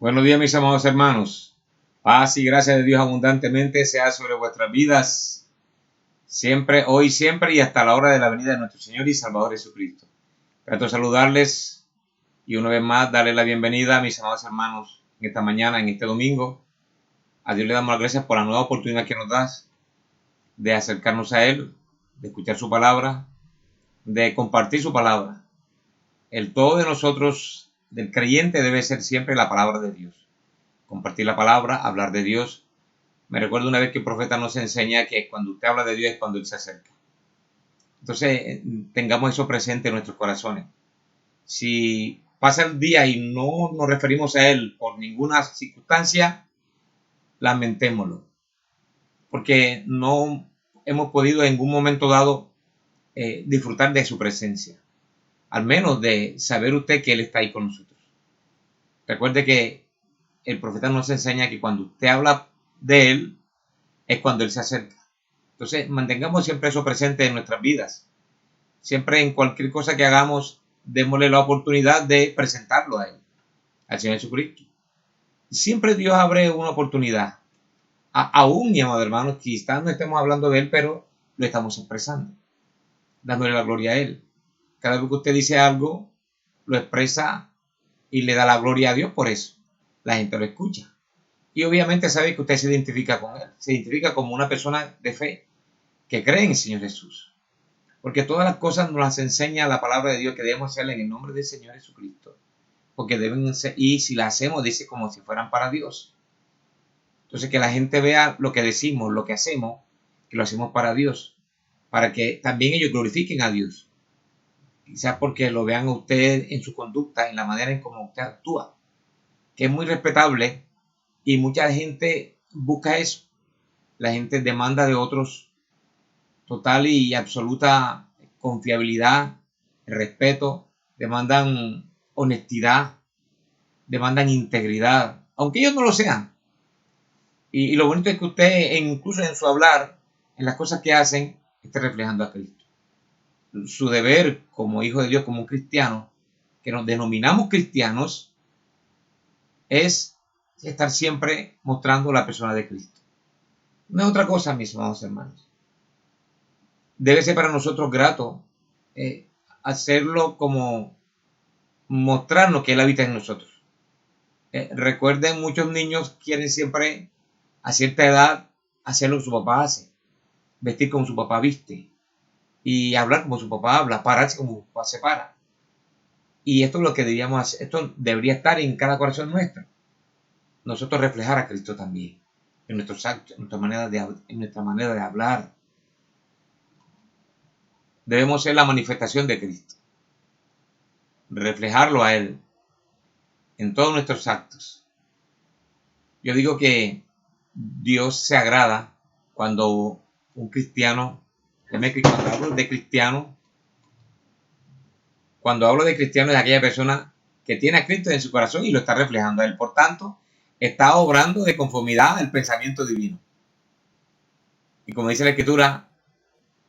Buenos días, mis amados hermanos. Paz y gracia de Dios abundantemente sea sobre vuestras vidas, siempre, hoy, siempre y hasta la hora de la venida de nuestro Señor y Salvador Jesucristo. Trato de saludarles y una vez más darles la bienvenida a mis amados hermanos en esta mañana, en este domingo. A Dios le damos las gracias por la nueva oportunidad que nos das de acercarnos a Él, de escuchar su palabra, de compartir su palabra. El todo de nosotros, del creyente, debe ser siempre la palabra de Dios. Compartir la palabra, hablar de Dios. Me recuerdo una vez que el profeta nos enseña que cuando usted habla de Dios es cuando Él se acerca. Entonces, tengamos eso presente en nuestros corazones. Si pasa el día y no nos referimos a Él por ninguna circunstancia, lamentémoslo. Porque no hemos podido en ningún momento dado disfrutar de su presencia. Al menos de saber usted que Él está ahí con nosotros. Recuerde que el profeta nos enseña que cuando usted habla de Él, es cuando Él se acerca. Entonces, mantengamos siempre eso presente en nuestras vidas. Siempre en cualquier cosa que hagamos, démosle la oportunidad de presentarlo a Él, al Señor Jesucristo. Siempre Dios abre una oportunidad. Aún, mi amado hermano, quizás no estemos hablando de Él, pero lo estamos expresando, dándole la gloria a Él. Cada vez que usted dice algo, lo expresa y le da la gloria a Dios por eso. La gente lo escucha. Y obviamente sabe que usted se identifica con Él. Se identifica como una persona de fe que cree en el Señor Jesús. Porque todas las cosas nos las enseña la palabra de Dios que debemos hacer en el nombre del Señor Jesucristo. Porque deben ser, y si las hacemos, dice como si fueran para Dios. Entonces que la gente vea lo que decimos, lo que hacemos, que lo hacemos para Dios. Para que también ellos glorifiquen a Dios. Quizás porque lo vean a usted en su conducta, en la manera en cómo usted actúa. Que es muy respetable y mucha gente busca eso. La gente demanda de otros total y absoluta confiabilidad, respeto, demandan honestidad, demandan integridad, aunque ellos no lo sean. Y lo bonito es que usted, incluso en su hablar, en las cosas que hacen, esté reflejando a Cristo. Su deber como hijo de Dios, como un cristiano, que nos denominamos cristianos, es estar siempre mostrando la persona de Cristo. No es otra cosa, mis amados hermanos. Debe ser para nosotros grato hacerlo como mostrarnos que Él habita en nosotros. Recuerden, muchos niños quieren siempre a cierta edad hacer lo que su papá hace, vestir como su papá viste y hablar como su papá habla, pararse como su papá se para. Y esto es lo que deberíamos hacer, esto debería estar en cada corazón nuestro. Nosotros reflejar a Cristo también en nuestros actos, en nuestra manera de hablar. Debemos ser la manifestación de Cristo, reflejarlo a Él en todos nuestros actos. Yo digo que Dios se agrada cuando un cristiano, cuando hablo de cristiano es aquella persona que tiene a Cristo en su corazón y lo está reflejando a Él. Por tanto, está obrando de conformidad al pensamiento divino. Y como dice la Escritura,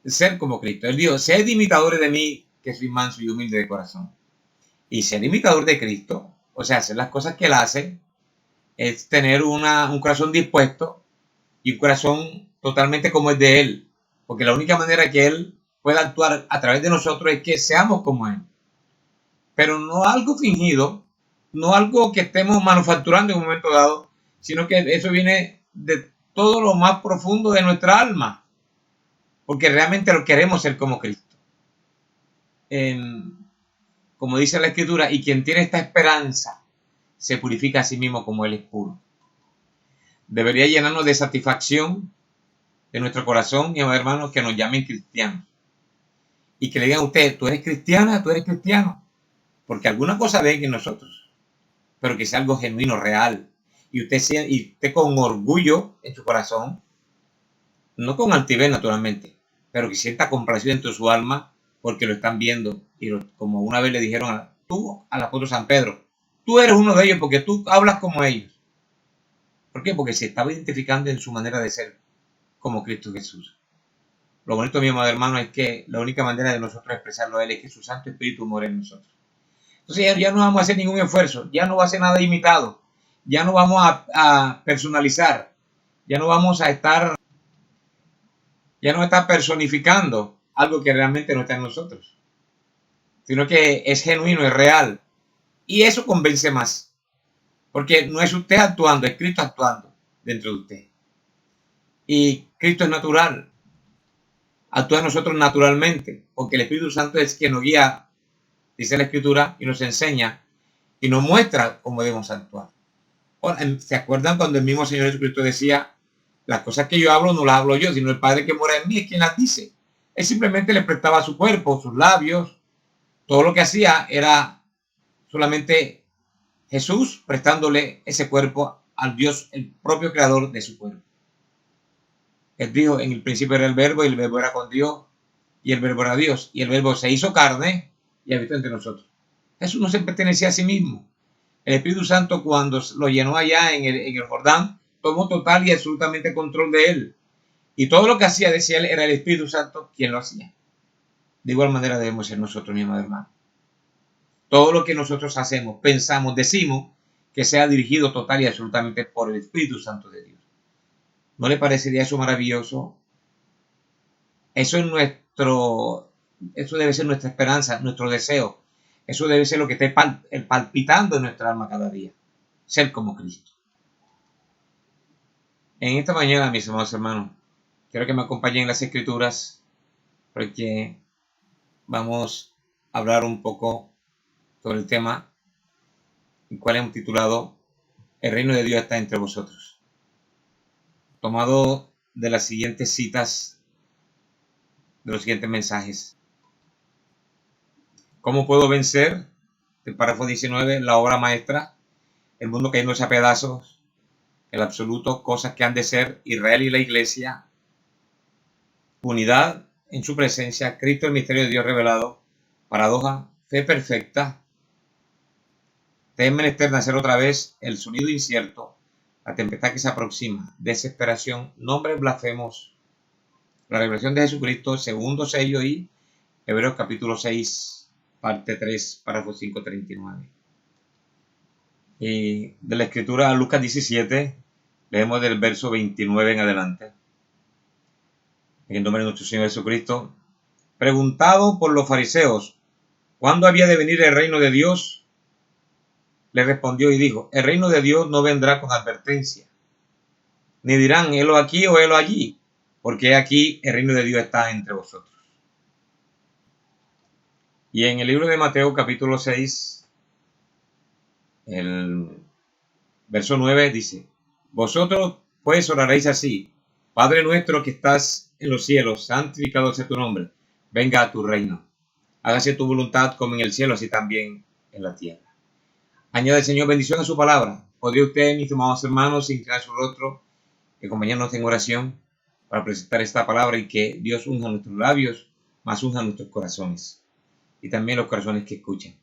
ser como Cristo. Él dijo, sed imitadores de mí, que soy manso y humilde de corazón. Y ser imitador de Cristo, o sea, hacer las cosas que Él hace, es tener un corazón dispuesto y un corazón totalmente como el de Él. Porque la única manera que Él pueda actuar a través de nosotros es que seamos como Él. Pero no algo fingido, no algo que estemos manufacturando en un momento dado, sino que eso viene de todo lo más profundo de nuestra alma. Porque realmente lo queremos ser como Cristo. Como dice la Escritura, y quien tiene esta esperanza se purifica a sí mismo como Él es puro. Debería llenarnos de satisfacción de nuestro corazón, mi hermano, que nos llamen cristianos. Y que le digan a usted, tú eres cristiana, tú eres cristiano. Porque alguna cosa ven en nosotros, pero que sea algo genuino, real. Y usted con orgullo en su corazón, no con altivez naturalmente, pero que sienta complacido dentro de su alma porque lo están viendo. Y como una vez le dijeron al apóstol San Pedro, tú eres uno de ellos porque tú hablas como ellos. ¿Por qué? Porque se estaba identificando en su manera de ser como Cristo Jesús. Lo bonito, mi amado hermano, es que la única manera de nosotros expresarlo a Él es que su Santo Espíritu more en nosotros. Entonces ya no vamos a hacer ningún esfuerzo, ya no va a ser nada imitado, ya no vamos a personalizar, ya no vamos a estar, ya no está personificando algo que realmente no está en nosotros, sino que es genuino, es real. Y eso convence más, porque no es usted actuando, es Cristo actuando dentro de usted. Y Cristo es natural, actúa en nosotros naturalmente, porque el Espíritu Santo es quien nos guía, dice la Escritura, y nos enseña y nos muestra cómo debemos actuar. ¿Se acuerdan cuando el mismo Señor Jesucristo decía, las cosas que yo hablo no las hablo yo, sino el Padre que mora en mí es quien las dice? Él simplemente le prestaba su cuerpo, sus labios, todo lo que hacía era solamente Jesús prestándole ese cuerpo al Dios, el propio creador de su cuerpo. Él dijo, en el principio era el verbo y el verbo era con Dios y el verbo era Dios y el verbo se hizo carne y habitó entre nosotros. Jesús no se pertenecía a sí mismo. El Espíritu Santo, cuando lo llenó allá en el Jordán, tomó total y absolutamente control de él. Y todo lo que hacía, decía él, era el Espíritu Santo quien lo hacía. De igual manera debemos ser nosotros, mi amado hermano. Todo lo que nosotros hacemos, pensamos, decimos, que sea dirigido total y absolutamente por el Espíritu Santo de Dios. ¿No le parecería eso maravilloso? Eso debe ser nuestra esperanza, nuestro deseo. Eso debe ser lo que esté palpitando en nuestra alma cada día. Ser como Cristo. En esta mañana, mis amados hermanos, quiero que me acompañen en las Escrituras porque vamos a hablar un poco sobre el tema, el cual hemos titulado El reino de Dios está entre vosotros. Tomado de las siguientes citas, de los siguientes mensajes. ¿Cómo puedo vencer? El párrafo 19, la obra maestra, el mundo cayéndose a pedazos, el absoluto, cosas que han de ser, Israel y la iglesia, unidad en su presencia, Cristo el misterio de Dios revelado, paradoja, fe perfecta, te es menester nacer otra vez, el sonido incierto, la tempestad que se aproxima, desesperación, nombres blasfemos, la revelación de Jesucristo, segundo sello y Hebreos capítulo 6, parte 3, párrafo 539. Y de la escritura a Lucas 17, leemos del verso 29 en adelante. En el nombre de nuestro Señor Jesucristo, preguntado por los fariseos, ¿cuándo había de venir el reino de Dios? Le respondió y dijo, el reino de Dios no vendrá con advertencia, ni dirán, helo aquí o helo allí, porque aquí el reino de Dios está entre vosotros. Y en el libro de Mateo capítulo 6, el verso 9 dice, vosotros pues oraréis así, Padre nuestro que estás en los cielos, santificado sea tu nombre, venga a tu reino. Hágase tu voluntad como en el cielo, así también en la tierra. Añade el Señor bendición a su palabra. ¿Podría usted, mis amados hermanos, inclinar su rostro y acompañarnos en oración para presentar esta palabra y que Dios unja nuestros labios, más unja nuestros corazones y también los corazones que escuchen?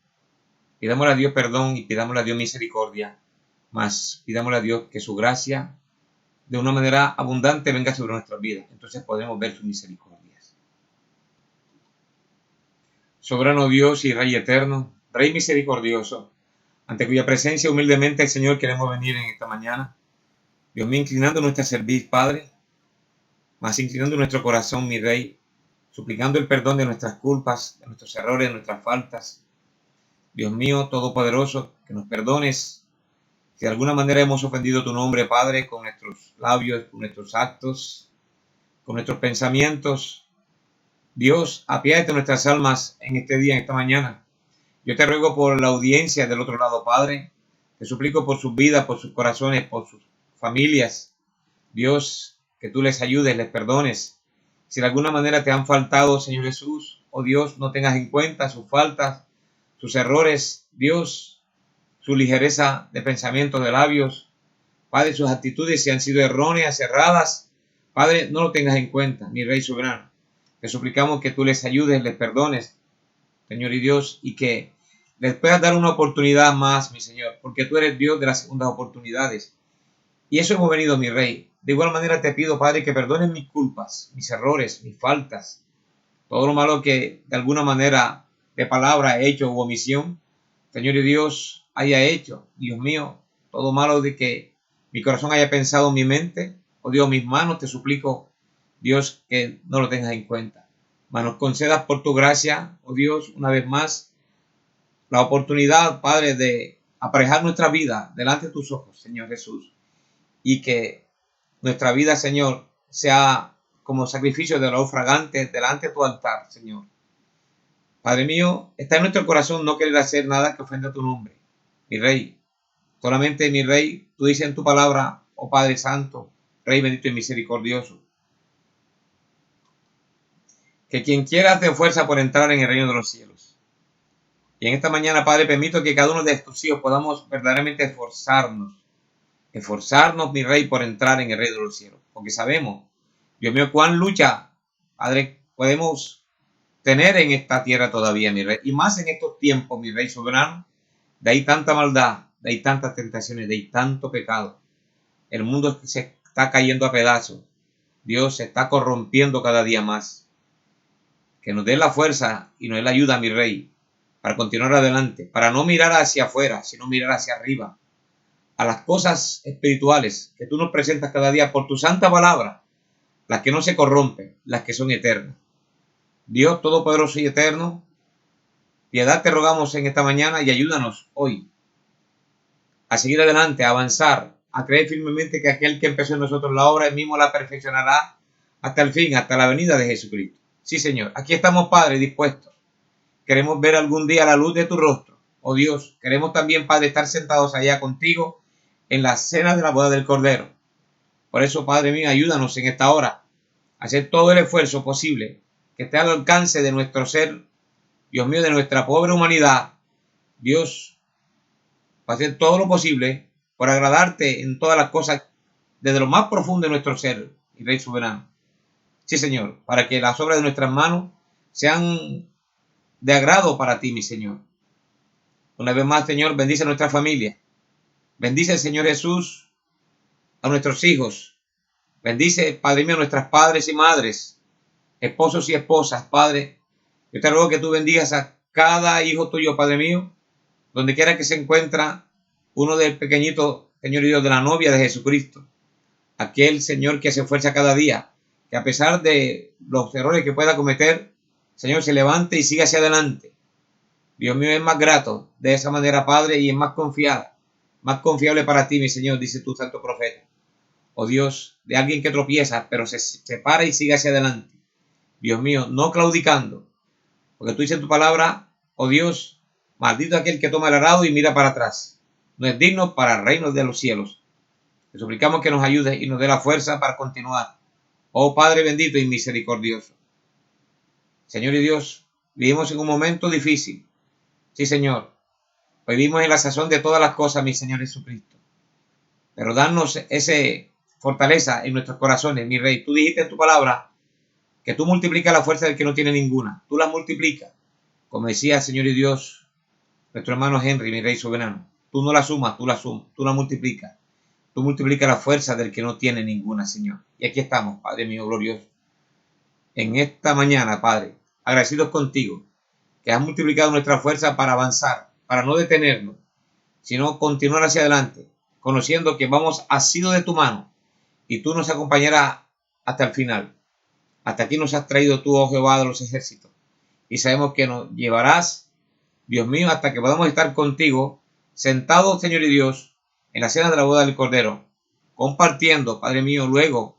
Pidámosle a Dios perdón y pidámosle a Dios misericordia, más pidámosle a Dios que su gracia de una manera abundante venga sobre nuestras vidas. Entonces podremos ver sus misericordias. Soberano Dios y Rey eterno, Rey misericordioso, ante cuya presencia humildemente el Señor queremos venir en esta mañana. Dios mío, inclinando nuestra cerviz, Padre, más inclinando nuestro corazón, mi Rey, suplicando el perdón de nuestras culpas, de nuestros errores, de nuestras faltas. Dios mío, todopoderoso, que nos perdones si de alguna manera hemos ofendido tu nombre, Padre, con nuestros labios, con nuestros actos, con nuestros pensamientos. Dios, apiádate de nuestras almas en este día, en esta mañana. Yo te ruego por la audiencia del otro lado, Padre. Te suplico por sus vidas, por sus corazones, por sus familias. Dios, que tú les ayudes, les perdones. Si de alguna manera te han faltado, Señor Jesús, oh Dios, no tengas en cuenta sus faltas, sus errores, Dios, su ligereza de pensamiento, de labios. Padre, sus actitudes si han sido erróneas, erradas, Padre, no lo tengas en cuenta, mi Rey soberano. Te suplicamos que tú les ayudes, les perdones, Señor y Dios, y que les puedas dar una oportunidad más, mi Señor, porque tú eres Dios de las segundas oportunidades. Y eso hemos venido, mi Rey. De igual manera te pido, Padre, que perdones mis culpas, mis errores, mis faltas, todo lo malo que de alguna manera de palabra he hecho u omisión, Señor y Dios, haya hecho. Dios mío, todo malo de que mi corazón haya pensado en mi mente, oh Dios, mis manos, te suplico, Dios, que no lo tengas en cuenta. Mas nos concedas por tu gracia, oh Dios, una vez más, la oportunidad, Padre, de aparejar nuestra vida delante de tus ojos, Señor Jesús, y que nuestra vida, Señor, sea como sacrificio de olor fragante delante de tu altar, Señor. Padre mío, está en nuestro corazón no querer hacer nada que ofenda tu nombre, mi Rey. Solamente, mi Rey, tú dices en tu palabra, oh Padre Santo, Rey bendito y misericordioso, que quien quiera te fuerza por entrar en el reino de los cielos. Y en esta mañana, Padre, permito que cada uno de estos hijos podamos verdaderamente esforzarnos, mi Rey, por entrar en el reino de los cielos. Porque sabemos, Dios mío, cuán lucha, Padre, podemos tener en esta tierra todavía, mi Rey. Y más en estos tiempos, mi Rey soberano, de ahí tanta maldad, de ahí tantas tentaciones, de ahí tanto pecado. El mundo se está cayendo a pedazos. Dios se está corrompiendo cada día más. Que nos dé la fuerza y nos dé la ayuda, mi Rey, para continuar adelante, para no mirar hacia afuera, sino mirar hacia arriba, a las cosas espirituales que tú nos presentas cada día por tu santa palabra, las que no se corrompen, las que son eternas. Dios Todopoderoso y Eterno, piedad te rogamos en esta mañana y ayúdanos hoy a seguir adelante, a avanzar, a creer firmemente que aquel que empezó en nosotros la obra, él mismo la perfeccionará hasta el fin, hasta la venida de Jesucristo. Sí, Señor, aquí estamos, Padre, dispuestos. Queremos ver algún día la luz de tu rostro, oh Dios. Queremos también, Padre, estar sentados allá contigo en la cena de la boda del Cordero. Por eso, Padre mío, ayúdanos en esta hora a hacer todo el esfuerzo posible que esté al alcance de nuestro ser, Dios mío, de nuestra pobre humanidad. Dios, para hacer todo lo posible por agradarte en todas las cosas desde lo más profundo de nuestro ser, y Rey soberano. Sí, Señor, para que las obras de nuestras manos sean de agrado para ti, mi Señor. Una vez más, Señor, bendice a nuestra familia. Bendice, Señor Jesús, a nuestros hijos. Bendice, Padre mío, a nuestras padres y madres, esposos y esposas, Padre. Yo te ruego que tú bendigas a cada hijo tuyo, Padre mío, donde quiera que se encuentra uno del pequeñito, Señor y Dios, de la novia de Jesucristo. Aquel, Señor, que se esfuerza cada día, que a pesar de los errores que pueda cometer, Señor, se levante y siga hacia adelante. Dios mío, es más grato de esa manera, Padre, y es más confiable para ti, mi Señor, dice tu santo profeta. Oh Dios, de alguien que tropieza, pero se para y sigue hacia adelante. Dios mío, no claudicando, porque tú dices en tu palabra, oh Dios, maldito aquel que toma el arado y mira para atrás. No es digno para el reino de los cielos. Te suplicamos que nos ayudes y nos dé la fuerza para continuar. Oh Padre bendito y misericordioso. Señor y Dios, vivimos en un momento difícil. Sí, Señor. Vivimos en la sazón de todas las cosas, mi Señor Jesucristo. Pero danos esa fortaleza en nuestros corazones, mi Rey. Tú dijiste en tu palabra que tú multiplicas la fuerza del que no tiene ninguna. Tú la multiplicas. Como decía, Señor y Dios, nuestro hermano Henry, mi Rey soberano. Tú no la sumas, tú la multiplicas. Tú multiplicas la fuerza del que no tiene ninguna, Señor. Y aquí estamos, Padre mío glorioso. En esta mañana, Padre, agradecidos contigo, que has multiplicado nuestra fuerza para avanzar, para no detenernos, sino continuar hacia adelante, conociendo que vamos asido de tu mano y tú nos acompañarás hasta el final. Hasta aquí nos has traído tú, oh Jehová de los ejércitos, y sabemos que nos llevarás, Dios mío, hasta que podamos estar contigo, sentados, Señor y Dios, en la cena de la boda del Cordero, compartiendo, Padre mío, luego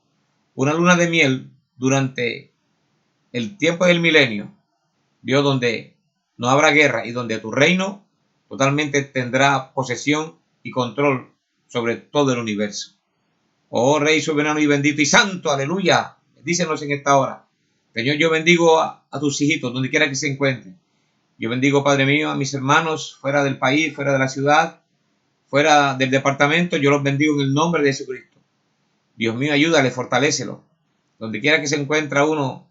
una luna de miel durante el tiempo del milenio, Dios, donde no habrá guerra y donde tu reino totalmente tendrá posesión y control sobre todo el universo. Oh Rey soberano y bendito y santo, aleluya, bendícenos en esta hora. Señor, yo bendigo a tus hijitos, donde quiera que se encuentren. Yo bendigo, Padre mío, a mis hermanos fuera del país, fuera de la ciudad, fuera del departamento. Yo los bendigo en el nombre de Jesucristo. Dios mío, ayúdale, fortalécelo. Donde quiera que se encuentre uno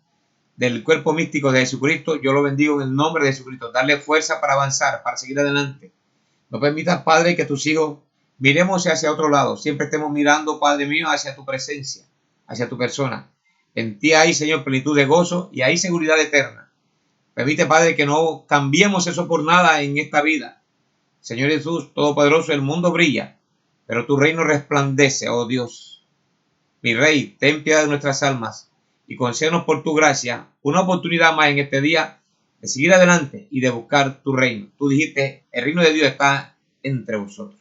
del cuerpo místico de Jesucristo, yo lo bendigo en el nombre de Jesucristo. Darle fuerza para avanzar, para seguir adelante. No permitas, Padre, que tus hijos miremos hacia otro lado. Siempre estemos mirando, Padre mío, hacia tu presencia, hacia tu persona. En ti hay, Señor, plenitud de gozo y hay seguridad eterna. Permite, Padre, que no cambiemos eso por nada en esta vida. Señor Jesús Todopoderoso, el mundo brilla, pero tu reino resplandece, oh Dios. Mi Rey, ten piedad de nuestras almas y concédenos por tu gracia una oportunidad más en este día de seguir adelante y de buscar tu reino. Tú dijiste, el reino de Dios está entre vosotros.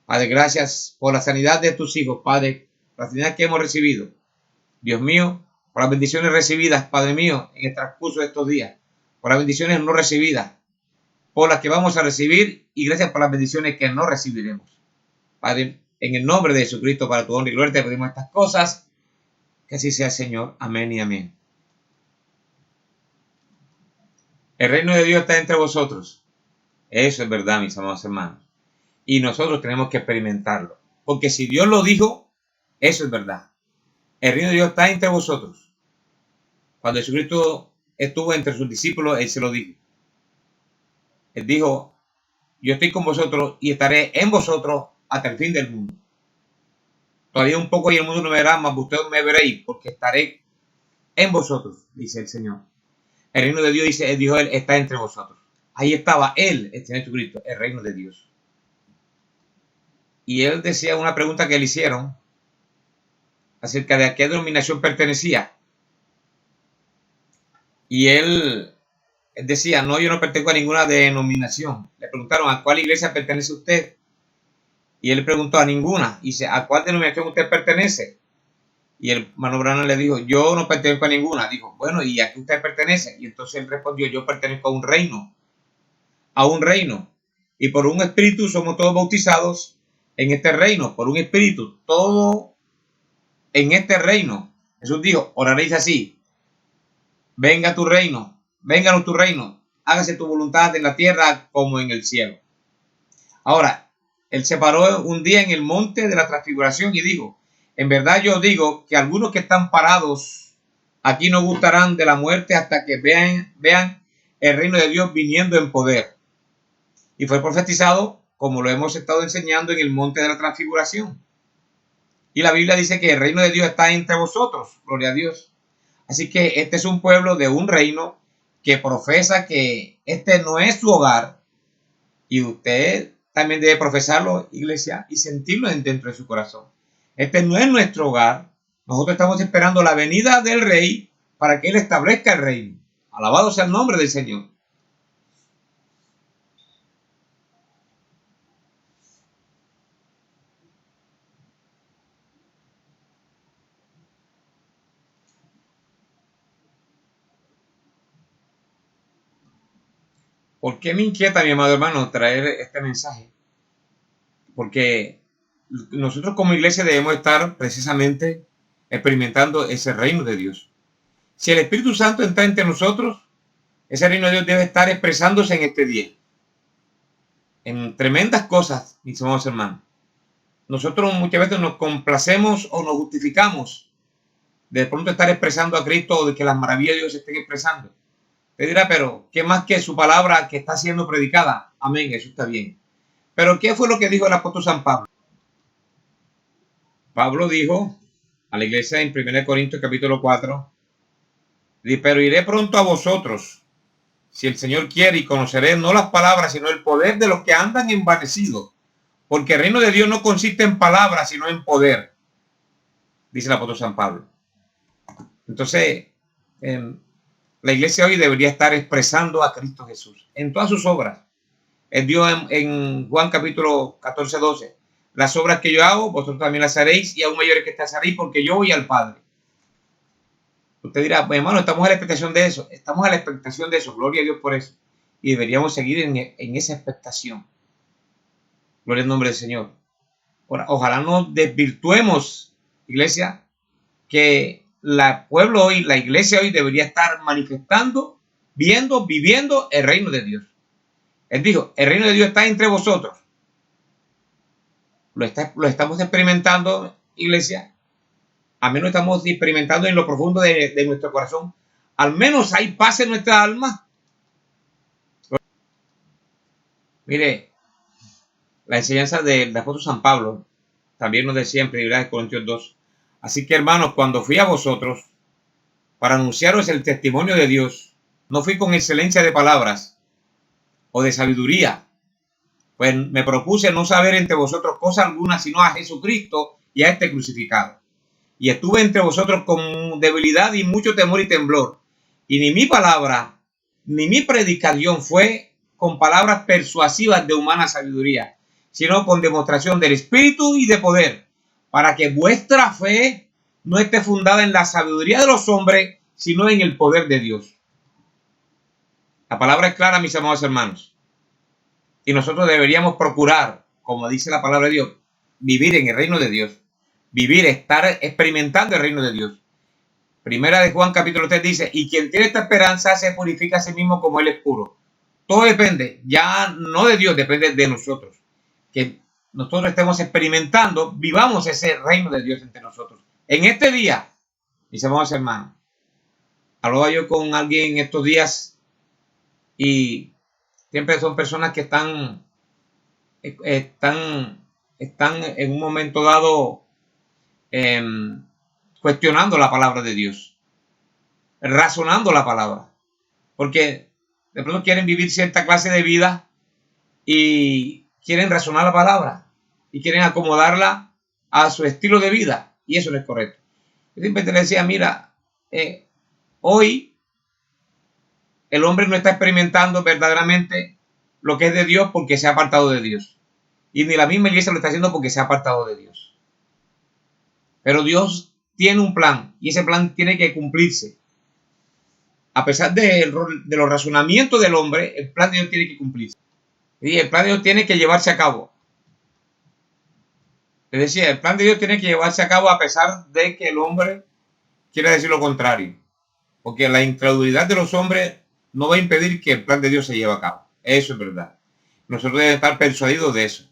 Padre, gracias por la sanidad de tus hijos, Padre, por la sanidad que hemos recibido. Dios mío, por las bendiciones recibidas, Padre mío, en el transcurso de estos días, por las bendiciones no recibidas, por las que vamos a recibir y gracias por las bendiciones que no recibiremos. Padre, en el nombre de Jesucristo, para tu honra y gloria, te pedimos estas cosas. Que así sea, Señor. Amén y amén. El reino de Dios está entre vosotros. Eso es verdad, mis amados hermanos. Y nosotros tenemos que experimentarlo. Porque si Dios lo dijo, eso es verdad. El reino de Dios está entre vosotros. Cuando Jesucristo estuvo entre sus discípulos, Él se lo dijo. Él dijo, yo estoy con vosotros y estaré en vosotros hasta el fin del mundo. Todavía un poco y el mundo no me verá, mas ustedes me veréis, porque estaré en vosotros, dice el Señor. El reino de Dios, dijo Él, está entre vosotros. Ahí estaba Él, el Señor Jesucristo, el reino de Dios. Y Él decía una pregunta que le hicieron acerca de a qué denominación pertenecía. Y él decía, no, yo no pertenezco a ninguna denominación. Le preguntaron, ¿a cuál iglesia pertenece usted? Y él preguntó, a ninguna. Y dice, ¿a cuál denominación usted pertenece? Y el hermano Branham le dijo, yo no pertenezco a ninguna. Dijo, bueno, ¿y a qué usted pertenece? Y entonces él respondió, yo pertenezco a un reino. A un reino. Y por un espíritu somos todos bautizados en este reino. Por un espíritu, todo en este reino. Jesús dijo, oraréis así. Venga tu reino, vénganos tu reino, hágase tu voluntad en la tierra como en el cielo. Ahora, él se paró un día en el monte de la transfiguración y dijo, en verdad yo digo que algunos que están parados aquí no gustarán de la muerte hasta que vean el reino de Dios viniendo en poder. Y fue profetizado, como lo hemos estado enseñando, en el monte de la transfiguración. Y la Biblia dice que el reino de Dios está entre vosotros, gloria a Dios. Así que este es un pueblo de un reino que profesa que este no es su hogar. Y usted también debe profesarlo, iglesia, y sentirlo dentro de su corazón. Este no es nuestro hogar. Nosotros estamos esperando la venida del rey para que él establezca el reino. Alabado sea el nombre del Señor. ¿Por qué me inquieta, mi amado hermano, traer este mensaje? Porque nosotros como iglesia debemos estar precisamente experimentando ese reino de Dios. Si el Espíritu Santo está entre nosotros, ese reino de Dios debe estar expresándose en este día. En tremendas cosas, mis amados hermanos. Nosotros muchas veces nos complacemos o nos justificamos de pronto estar expresando a Cristo o de que las maravillas de Dios se estén expresando. Te dirá, pero ¿qué más que su palabra que está siendo predicada? Amén, eso está bien. Pero ¿qué fue lo que dijo el apóstol San Pablo? Pablo dijo a la iglesia en 1 Corintios capítulo 4, pero iré pronto a vosotros, si el Señor quiere, y conoceré no las palabras, sino el poder de los que andan envanecidos, porque el reino de Dios no consiste en palabras, sino en poder, dice el apóstol San Pablo. Entonces, la iglesia hoy debería estar expresando a Cristo Jesús en todas sus obras. Él dio en Juan capítulo 14, 12, las obras que yo hago, vosotros también las haréis, y aún mayores que estas haréis, porque yo voy al Padre. Usted dirá, pues, hermano, estamos a la expectación de eso. Estamos a la expectación de eso. Gloria a Dios por eso. Y deberíamos seguir en esa expectación. Gloria al nombre del Señor. Ahora, ojalá no desvirtuemos, iglesia, que pueblo hoy, la iglesia hoy debería estar manifestando, viendo, viviendo el reino de Dios. Él dijo, el reino de Dios está entre vosotros. Lo estamos experimentando, iglesia. Al menos estamos experimentando en lo profundo de nuestro corazón. Al menos hay paz en nuestra alma. Mire, la enseñanza del apóstol San Pablo también nos decía en 1 Corintios 2. Así que, hermanos, cuando fui a vosotros para anunciaros el testimonio de Dios, no fui con excelencia de palabras o de sabiduría, Pues me propuse no saber entre vosotros cosa alguna, sino a Jesucristo y a este crucificado. Y estuve entre vosotros con debilidad y mucho temor y temblor. Y ni mi palabra, ni mi predicación fue con palabras persuasivas de humana sabiduría, sino con demostración del Espíritu y de poder, para que vuestra fe no esté fundada en la sabiduría de los hombres, sino en el poder de Dios. La palabra es clara, mis amados hermanos. Y nosotros deberíamos procurar, como dice la palabra de Dios, vivir en el reino de Dios. Vivir, estar experimentando el reino de Dios. Primera de Juan capítulo 3 dice, y quien tiene esta esperanza se purifica a sí mismo como él es puro. Todo depende, ya no de Dios, depende de nosotros. Que nosotros estemos experimentando, vivamos ese reino de Dios entre nosotros. En este día, mis amados hermanos, hablaba yo con alguien estos días y siempre son personas que están en un momento dado cuestionando la palabra de Dios, razonando la palabra, porque de pronto quieren vivir cierta clase de vida y quieren razonar la palabra y quieren acomodarla a su estilo de vida, y eso no es correcto. Yo siempre te decía, mira, hoy el hombre no está experimentando verdaderamente lo que es de Dios porque se ha apartado de Dios. Y ni la misma iglesia lo está haciendo porque se ha apartado de Dios. Pero Dios tiene un plan y ese plan tiene que cumplirse. A pesar de los razonamientos del hombre, el plan de Dios tiene que cumplirse. Y el plan de Dios tiene que llevarse a cabo. Es decir, el plan de Dios tiene que llevarse a cabo a pesar de que el hombre quiera decir lo contrario. Porque la incredulidad de los hombres no va a impedir que el plan de Dios se lleve a cabo. Eso es verdad. Nosotros debemos estar persuadidos de eso.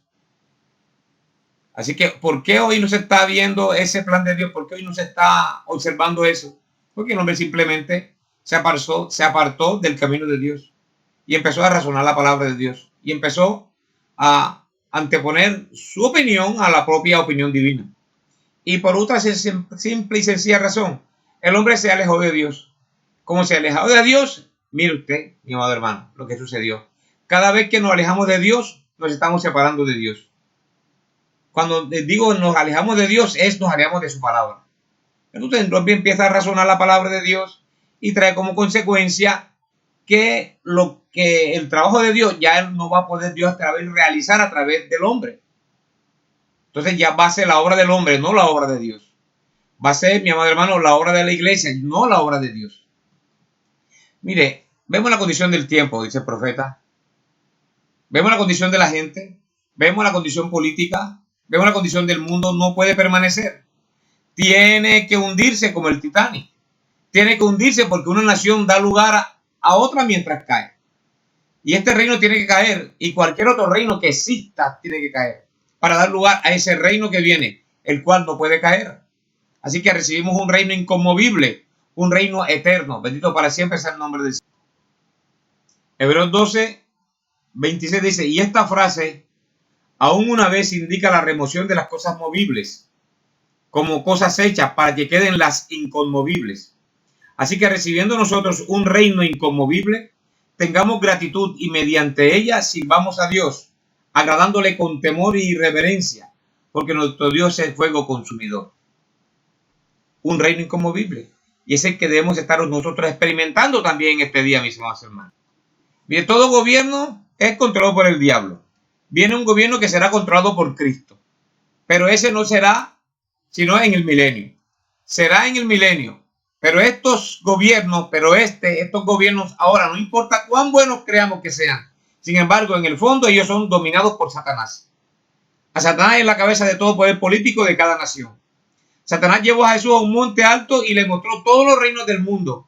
Así que, ¿por qué hoy no se está viendo ese plan de Dios? ¿Por qué hoy no se está observando eso? Porque el hombre simplemente se apartó del camino de Dios y empezó a razonar la palabra de Dios y empezó a anteponer su opinión a la propia opinión divina. Y por otra simple y sencilla razón, el hombre se alejó de Dios. Como se alejó de Dios, mire usted, mi amado hermano, lo que sucedió. Cada vez que nos alejamos de Dios, nos estamos separando de Dios. Cuando digo nos alejamos de Dios, nos alejamos de su palabra. Entonces empieza a razonar la palabra de Dios y trae como consecuencia que el trabajo de Dios ya no va a poder Dios realizar a través del hombre. Entonces ya va a ser la obra del hombre, no la obra de Dios. Va a ser, mi amado hermano, la obra de la iglesia, no la obra de Dios. Mire, vemos la condición del tiempo, dice el profeta. Vemos la condición de la gente. Vemos la condición política. Vemos la condición del mundo. No puede permanecer. Tiene que hundirse como el Titanic. Tiene que hundirse porque una nación da lugar a otra mientras cae. Y este reino tiene que caer. Y cualquier otro reino que exista tiene que caer. Para dar lugar a ese reino que viene, el cual no puede caer. Así que recibimos un reino inconmovible, un reino eterno. Bendito para siempre sea el nombre del Señor. Hebreos 12, 26 dice, y esta frase aún una vez indica la remoción de las cosas movibles, como cosas hechas para que queden las inconmovibles. Así que recibiendo nosotros un reino inconmovible, tengamos gratitud y mediante ella sirvamos a Dios, agradándole con temor y reverencia, porque nuestro Dios es fuego consumidor. Un reino inconmovible. Y es el que debemos estar nosotros experimentando también este día, mis amados hermanos. Bien, todo gobierno es controlado por el diablo. Viene un gobierno que será controlado por Cristo. Pero ese no será sino en el milenio. Será en el milenio. Pero estos gobiernos, estos gobiernos ahora, no importa cuán buenos creamos que sean. Sin embargo, en el fondo ellos son dominados por Satanás. A Satanás es la cabeza de todo poder político de cada nación. Satanás llevó a Jesús a un monte alto y le mostró todos los reinos del mundo,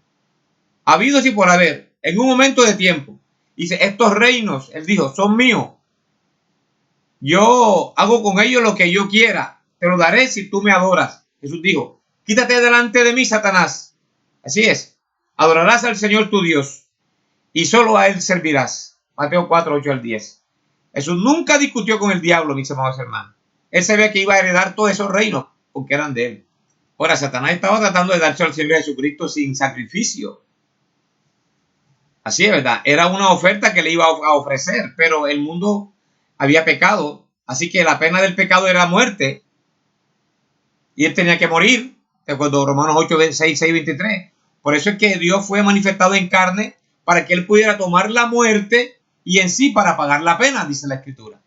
habidos y por haber, en un momento de tiempo. Dice, estos reinos, él dijo, son míos. Yo hago con ellos lo que yo quiera. Te lo daré si tú me adoras. Jesús dijo, quítate delante de mí, Satanás. Así es. Adorarás al Señor tu Dios y solo a Él servirás. Mateo 4, 8 al 10. Jesús nunca discutió con el diablo, mis amados hermanos. Él sabía que iba a heredar todos esos reinos porque eran de él. Ahora, Satanás estaba tratando de darse al Señor Jesucristo sin sacrificio. Así es, ¿verdad? Era una oferta que le iba a ofrecer, pero el mundo había pecado, así que la pena del pecado era muerte, y él tenía que morir, de acuerdo a Romanos 8, 6, 23. Por eso es que Dios fue manifestado en carne, para que él pudiera tomar la muerte y en sí para pagar la pena, dice la Escritura.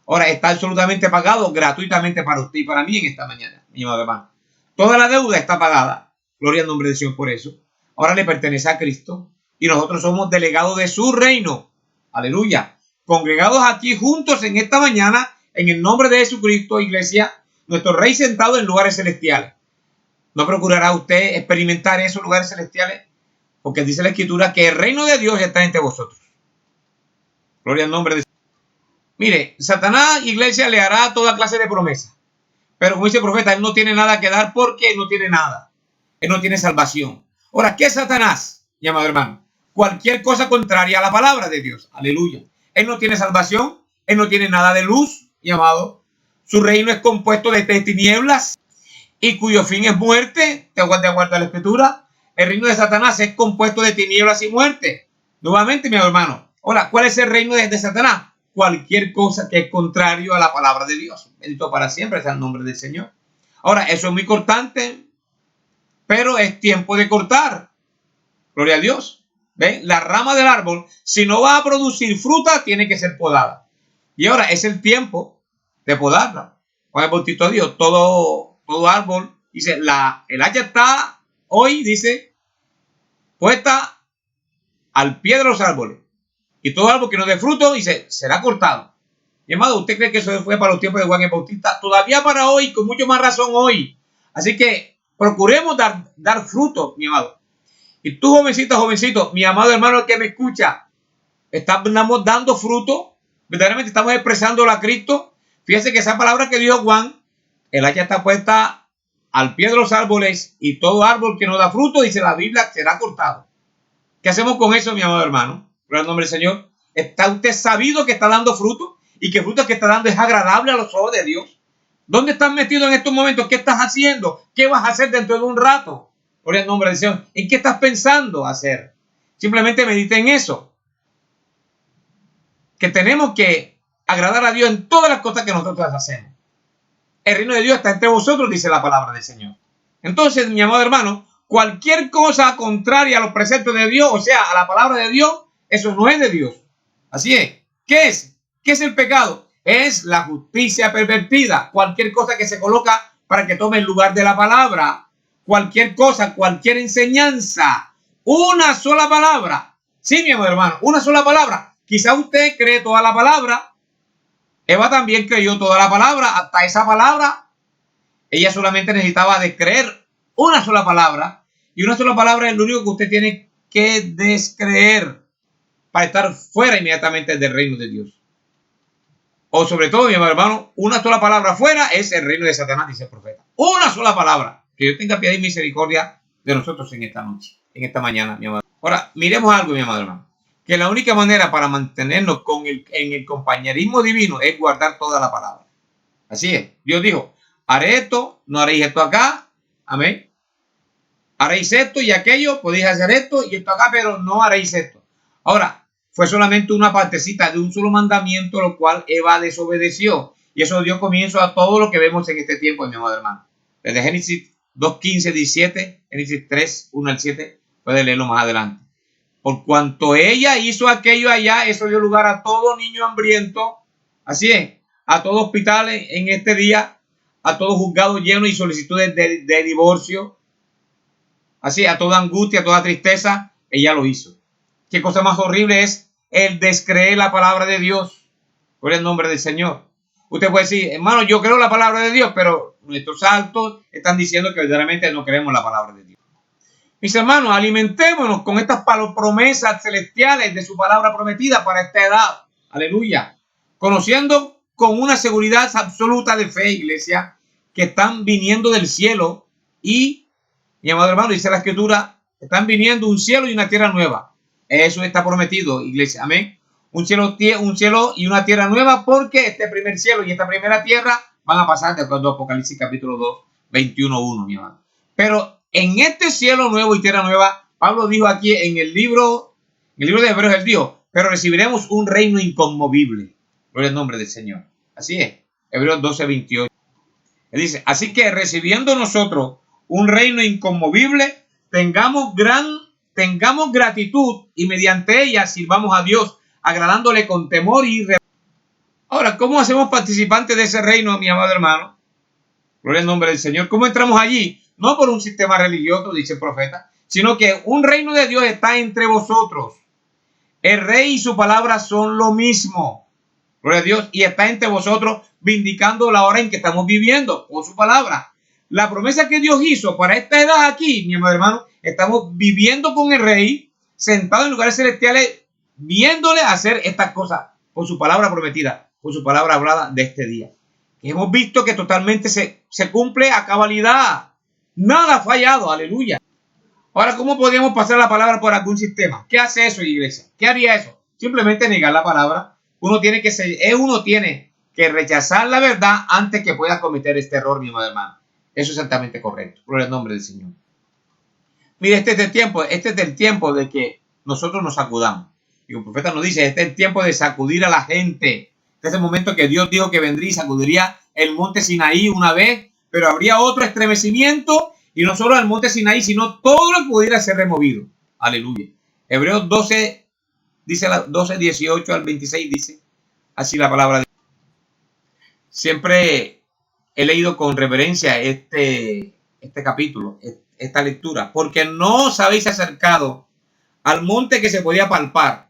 Ahora, está absolutamente pagado gratuitamente para usted y para mí en esta mañana, mi amado hermano. Toda la deuda está pagada. Gloria al nombre de Dios por eso. Ahora le pertenece a Cristo y nosotros somos delegados de su reino. Aleluya. Congregados aquí juntos en esta mañana en el nombre de Jesucristo, iglesia, nuestro Rey sentado en lugares celestiales. ¿No procurará usted experimentar esos lugares celestiales? Porque dice la Escritura que el reino de Dios está entre vosotros. Gloria al nombre de Dios. Mire, Satanás, iglesia, le hará toda clase de promesas. Pero como dice el profeta, él no tiene nada que dar porque él no tiene nada. Él no tiene salvación. Ahora, ¿qué es Satanás, mi amado hermano? Cualquier cosa contraria a la palabra de Dios. Aleluya. Él no tiene salvación. Él no tiene nada de luz, mi amado. Su reino es compuesto de tinieblas y cuyo fin es muerte. De acuerdo a la Escritura, el reino de Satanás es compuesto de tinieblas y muerte. Nuevamente, mi hermano. Ahora, ¿cuál es el reino de Satanás? Cualquier cosa que es contrario a la palabra de Dios. Bendito para siempre sea el nombre del Señor. Ahora, eso es muy cortante, pero es tiempo de cortar. Gloria a Dios. ¿Ven? La rama del árbol, si no va a producir fruta, tiene que ser podada. Y ahora es el tiempo de podarla. Juan el Bautista dijo, todo árbol, dice, el hacha está hoy, dice, puesta al pie de los árboles. Y todo árbol que no dé fruto, dice, será cortado. Mi amado, ¿usted cree que eso fue para los tiempos de Juan el Bautista? Todavía para hoy, con mucho más razón hoy. Así que procuremos dar fruto, mi amado. Y tú, jovencito, mi amado hermano que me escucha, estamos dando fruto, verdaderamente estamos expresándolo a Cristo. Fíjese que esa palabra que dijo Juan, el hacha está puesta al pie de los árboles y todo árbol que no da fruto, dice la Biblia, será cortado. ¿Qué hacemos con eso, mi amado hermano? Por el nombre del Señor. ¿Está usted sabido que está dando fruto? Y que el fruto que está dando es agradable a los ojos de Dios. ¿Dónde estás metido en estos momentos? ¿Qué estás haciendo? ¿Qué vas a hacer dentro de un rato? Por el nombre del Señor. ¿En qué estás pensando hacer? Simplemente medite en eso. Que tenemos que agradar a Dios en todas las cosas que nosotros hacemos. El reino de Dios está entre vosotros, dice la palabra del Señor. Entonces, mi amado hermano, cualquier cosa contraria a los preceptos de Dios, o sea, a la palabra de Dios, eso no es de Dios. Así es. ¿Qué es? ¿Qué es el pecado? Es la justicia pervertida. Cualquier cosa que se coloca para que tome el lugar de la palabra. Cualquier cosa, cualquier enseñanza. Una sola palabra. Sí, mi amado hermano, una sola palabra. Quizá usted cree toda la palabra. Eva también creyó toda la palabra. Hasta esa palabra. Ella solamente necesitaba de creer una sola palabra. Y una sola palabra es lo único que usted tiene que descreer para estar fuera inmediatamente del reino de Dios. O sobre todo, mi hermano, una sola palabra fuera es el reino de Satanás, dice el profeta. Una sola palabra. Que Dios tenga piedad y misericordia de nosotros en esta noche, en esta mañana, mi amado. Ahora, miremos algo, mi amado hermano. Que la única manera para mantenernos en el compañerismo divino es guardar toda la palabra. Así es. Dios dijo, haré esto, no haréis esto acá. Amén. Haréis esto y aquello, podéis hacer esto y esto acá, pero no haréis esto. Ahora, fue solamente una partecita de un solo mandamiento, lo cual Eva desobedeció. Y eso dio comienzo a todo lo que vemos en este tiempo, mi amado hermano. Desde Génesis 2, 15, 17, Génesis 3, 1 al 7, puede leerlo más adelante. Por cuanto ella hizo aquello allá, eso dio lugar a todo niño hambriento. Así es, a todo hospital en este día, a todo juzgado lleno y solicitudes de divorcio. Así, a toda angustia, a toda tristeza, ella lo hizo. Qué cosa más horrible es el descreer la palabra de Dios por el nombre del Señor. Usted puede decir, hermano, yo creo la palabra de Dios, pero nuestros actos están diciendo que verdaderamente no creemos la palabra de Dios. Mis hermanos, alimentémonos con estas promesas celestiales de su palabra prometida para esta edad. Aleluya. Conociendo con una seguridad absoluta de fe, iglesia, que están viniendo del cielo y, mi amado hermano, dice la Escritura, están viniendo un cielo y una tierra nueva. Eso está prometido, iglesia. Amén. Un cielo y una tierra nueva, porque este primer cielo y esta primera tierra van a pasar de acuerdo a Apocalipsis capítulo 2, 21:1, mi hermano. Pero en este cielo nuevo y tierra nueva, Pablo dijo aquí en el libro de Hebreos, él dijo, pero recibiremos un reino inconmovible. Gloria al nombre del Señor. Así es. Hebreos 12:28. Él dice, así que recibiendo nosotros un reino inconmovible, tengamos gratitud y mediante ella sirvamos a Dios, agradándole con temor y reverencia. Ahora, ¿cómo hacemos participantes de ese reino, mi amado hermano? Gloria al nombre del Señor. ¿Cómo entramos allí? No por un sistema religioso, dice el profeta, sino que un reino de Dios está entre vosotros. El rey y su palabra son lo mismo. Gloria a Dios. Y está entre vosotros vindicando la hora en que estamos viviendo con su palabra. La promesa que Dios hizo para esta edad aquí, mi amado hermano, estamos viviendo con el rey, sentado en lugares celestiales, viéndole hacer estas cosas por su palabra prometida, por su palabra hablada de este día. Hemos visto que totalmente se cumple a cabalidad. Nada ha fallado, aleluya. Ahora, ¿cómo podríamos pasar la palabra por algún sistema? ¿Qué hace eso, iglesia? ¿Qué haría eso? Simplemente negar la palabra. Uno tiene que rechazar la verdad antes que pueda cometer este error, mi amado hermano. Eso es exactamente correcto. Por el nombre del Señor. Mire, este es el tiempo de que nosotros nos sacudamos. Y el profeta nos dice, este es el tiempo de sacudir a la gente. Este es el momento que Dios dijo que vendría y sacudiría el monte Sinaí una vez, pero habría otro estremecimiento, y no solo el monte Sinaí, sino todo lo que pudiera ser removido. Aleluya. Hebreos 12, dice 12:18 al 26, dice así la palabra de Dios. Siempre he leído con reverencia este capítulo, esta lectura, porque no os habéis acercado al monte que se podía palpar,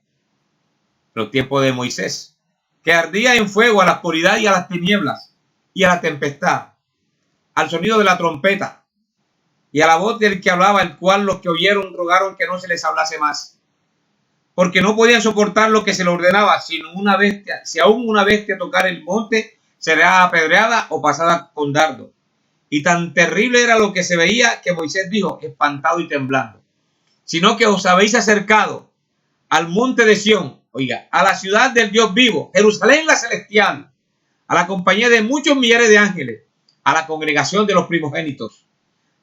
los tiempos de Moisés, que ardía en fuego a la oscuridad y a las tinieblas y a la tempestad, al sonido de la trompeta y a la voz del que hablaba, el cual los que oyeron rogaron que no se les hablase más, porque no podían soportar lo que se les ordenaba, sino una bestia, si aún una bestia tocar el monte, será apedreada o pasada con dardo. Y tan terrible era lo que se veía que Moisés dijo, espantado y temblando, sino que os habéis acercado al monte de Sión, oiga, a la ciudad del Dios vivo, Jerusalén la celestial, a la compañía de muchos millares de ángeles, a la congregación de los primogénitos,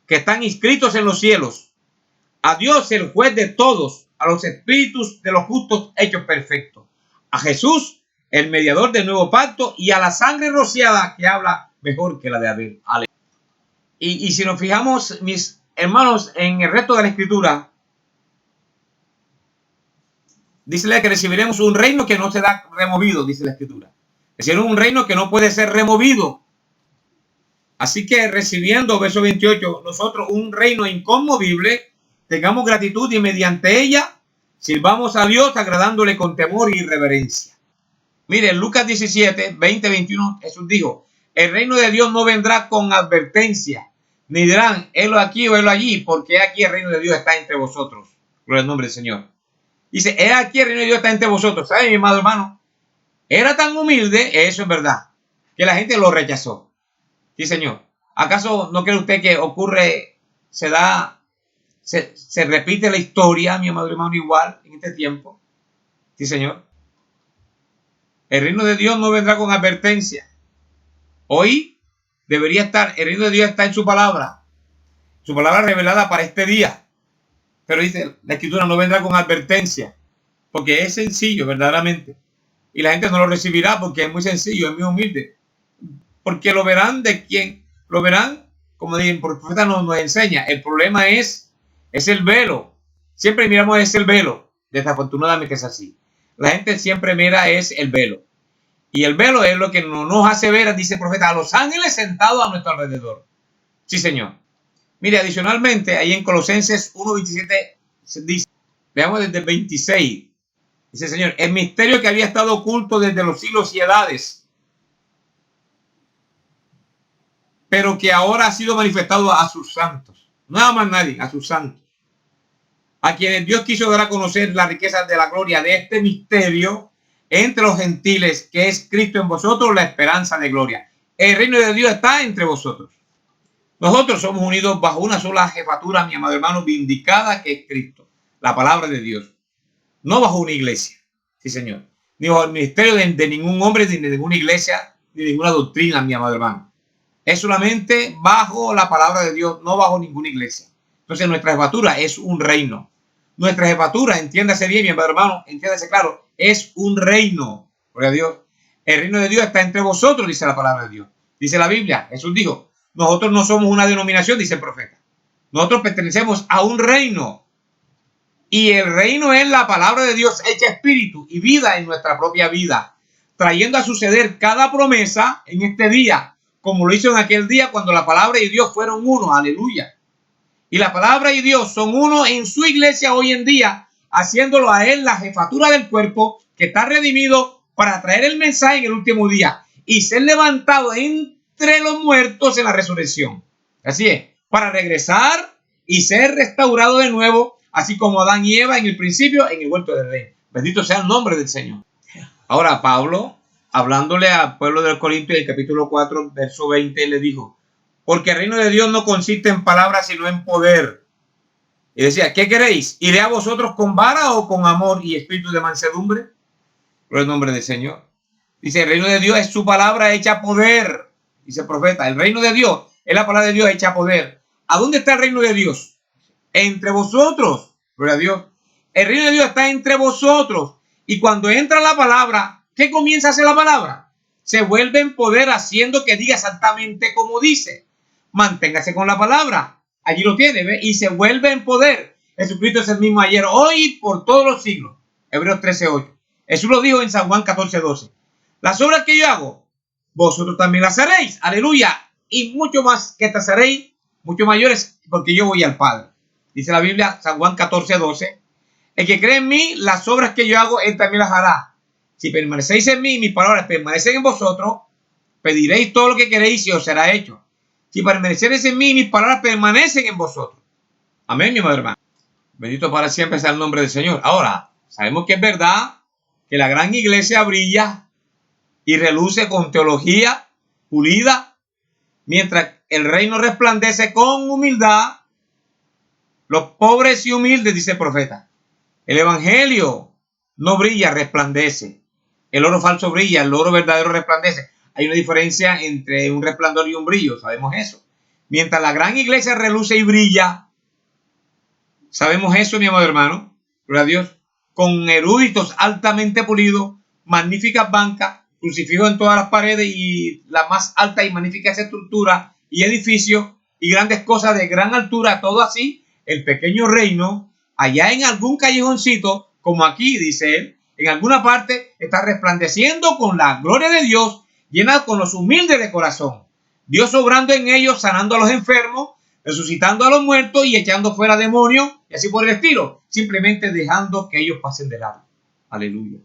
que están inscritos en los cielos, a Dios el juez de todos, a los espíritus de los justos hechos perfectos, a Jesús, el mediador del nuevo pacto, y a la sangre rociada que habla mejor que la de Abel. Y si nos fijamos, mis hermanos, en el resto de la escritura, dice que recibiremos un reino que no será removido, dice la escritura. Recibiremos un reino que no puede ser removido. Así que recibiendo, verso 28, nosotros un reino inconmovible, tengamos gratitud y mediante ella sirvamos a Dios agradándole con temor y reverencia. Mire, Lucas 17, 20, 21, Jesús dijo, el reino de Dios no vendrá con advertencia, ni dirán, helo aquí o helo allí, porque aquí el reino de Dios está entre vosotros. Gloria al nombre del Señor. Dice, he aquí el reino de Dios está entre vosotros. ¿Sabe, mi amado hermano? Era tan humilde, eso es verdad, que la gente lo rechazó. Sí, señor. ¿Acaso no cree usted que ocurre, se repite la historia, mi amado hermano, igual en este tiempo? Sí, señor. El reino de Dios no vendrá con advertencia. Hoy debería estar, el reino de Dios está en su palabra revelada para este día. Pero dice, la escritura no vendrá con advertencia, porque es sencillo, verdaderamente. Y la gente no lo recibirá porque es muy sencillo, es muy humilde. Porque lo verán de quien, lo verán, como el profeta nos enseña. El problema es el velo. Siempre miramos es el velo. Desafortunadamente es así. La gente siempre mira es el velo. Y el velo es lo que no nos hace ver, dice el profeta, a los ángeles sentados a nuestro alrededor. Sí, señor. Mire, adicionalmente, ahí en Colosenses 1:27 dice, veamos desde el 26, dice el Señor, el misterio que había estado oculto desde los siglos y edades, pero que ahora ha sido manifestado a sus santos, nada más nadie, a sus santos, a quienes Dios quiso dar a conocer las riquezas de la gloria de este misterio entre los gentiles, que es Cristo en vosotros, la esperanza de gloria. El reino de Dios está entre vosotros. Nosotros somos unidos bajo una sola jefatura, mi amado hermano, vindicada, que es Cristo, la palabra de Dios. No bajo una iglesia, sí, señor. Ni bajo el ministerio de ningún hombre, ni de ninguna iglesia, ni de ninguna doctrina, mi amado hermano. Es solamente bajo la palabra de Dios, no bajo ninguna iglesia. Entonces, nuestra jefatura es un reino. Nuestra jefatura, entiéndase bien, mi amado hermano, entiéndase claro, es un reino. Gloria a Dios. El reino de Dios está entre vosotros, dice la palabra de Dios. Dice la Biblia, Jesús dijo, nosotros no somos una denominación, dice el profeta. Nosotros pertenecemos a un reino. Y el reino es la palabra de Dios hecha espíritu y vida en nuestra propia vida, trayendo a suceder cada promesa en este día, como lo hizo en aquel día cuando la palabra y Dios fueron uno. Aleluya. Y la palabra y Dios son uno en su iglesia hoy en día, haciéndolo a él la jefatura del cuerpo que está redimido para traer el mensaje en el último día y ser levantado entre los muertos en la resurrección. Así es, para regresar y ser restaurado de nuevo, así como Adán y Eva en el principio en el huerto del Edén. Bendito sea el nombre del Señor. Ahora Pablo, hablándole al pueblo de Corinto en el capítulo 4, verso 20, le dijo, porque el reino de Dios no consiste en palabras, sino en poder. Y decía, ¿qué queréis? ¿Iré a vosotros con vara o con amor y espíritu de mansedumbre? Por el nombre del Señor. Dice, el reino de Dios es su palabra hecha poder. Dice el profeta, el reino de Dios es la palabra de Dios hecha poder. ¿A dónde está el reino de Dios? Entre vosotros. Gloria a Dios. El reino de Dios está entre vosotros. Y cuando entra la palabra, ¿qué comienza a hacer la palabra? Se vuelve en poder haciendo que diga exactamente como dice. Manténgase con la palabra. Allí lo tiene, ¿ve? Y se vuelve en poder. Jesucristo es el mismo ayer, hoy y por todos los siglos. Hebreos 13:8. Jesús lo dijo en San Juan 14:12. Las obras que yo hago, vosotros también las haréis. Aleluya. Y mucho más que estas haréis, mucho mayores, porque yo voy al Padre. Dice la Biblia, San Juan 14:12. El que cree en mí, las obras que yo hago, él también las hará. Si permanecéis en mí, mis palabras permanecen en vosotros, pediréis todo lo que queréis y os será hecho. Si permaneceréis en mí, mis palabras permanecen en vosotros. Amén, mi hermano. Bendito para siempre sea el nombre del Señor. Ahora, sabemos que es verdad que la gran iglesia brilla y reluce con teología pulida, mientras el reino resplandece con humildad. Los pobres y humildes, dice el profeta. El evangelio no brilla, resplandece. El oro falso brilla, el oro verdadero resplandece. Hay una diferencia entre un resplandor y un brillo, sabemos eso. Mientras la gran iglesia reluce y brilla, sabemos eso, mi amado hermano, gloria a Dios, con eruditos altamente pulidos, magníficas bancas, crucifijos en todas las paredes y la más alta y magnífica estructura y edificios y grandes cosas de gran altura, todo así, el pequeño reino, allá en algún callejoncito, como aquí dice él, en alguna parte está resplandeciendo con la gloria de Dios, llena con los humildes de corazón. Dios obrando en ellos, sanando a los enfermos, resucitando a los muertos y echando fuera demonios, y así por el estilo, simplemente dejando que ellos pasen de largo. Aleluya.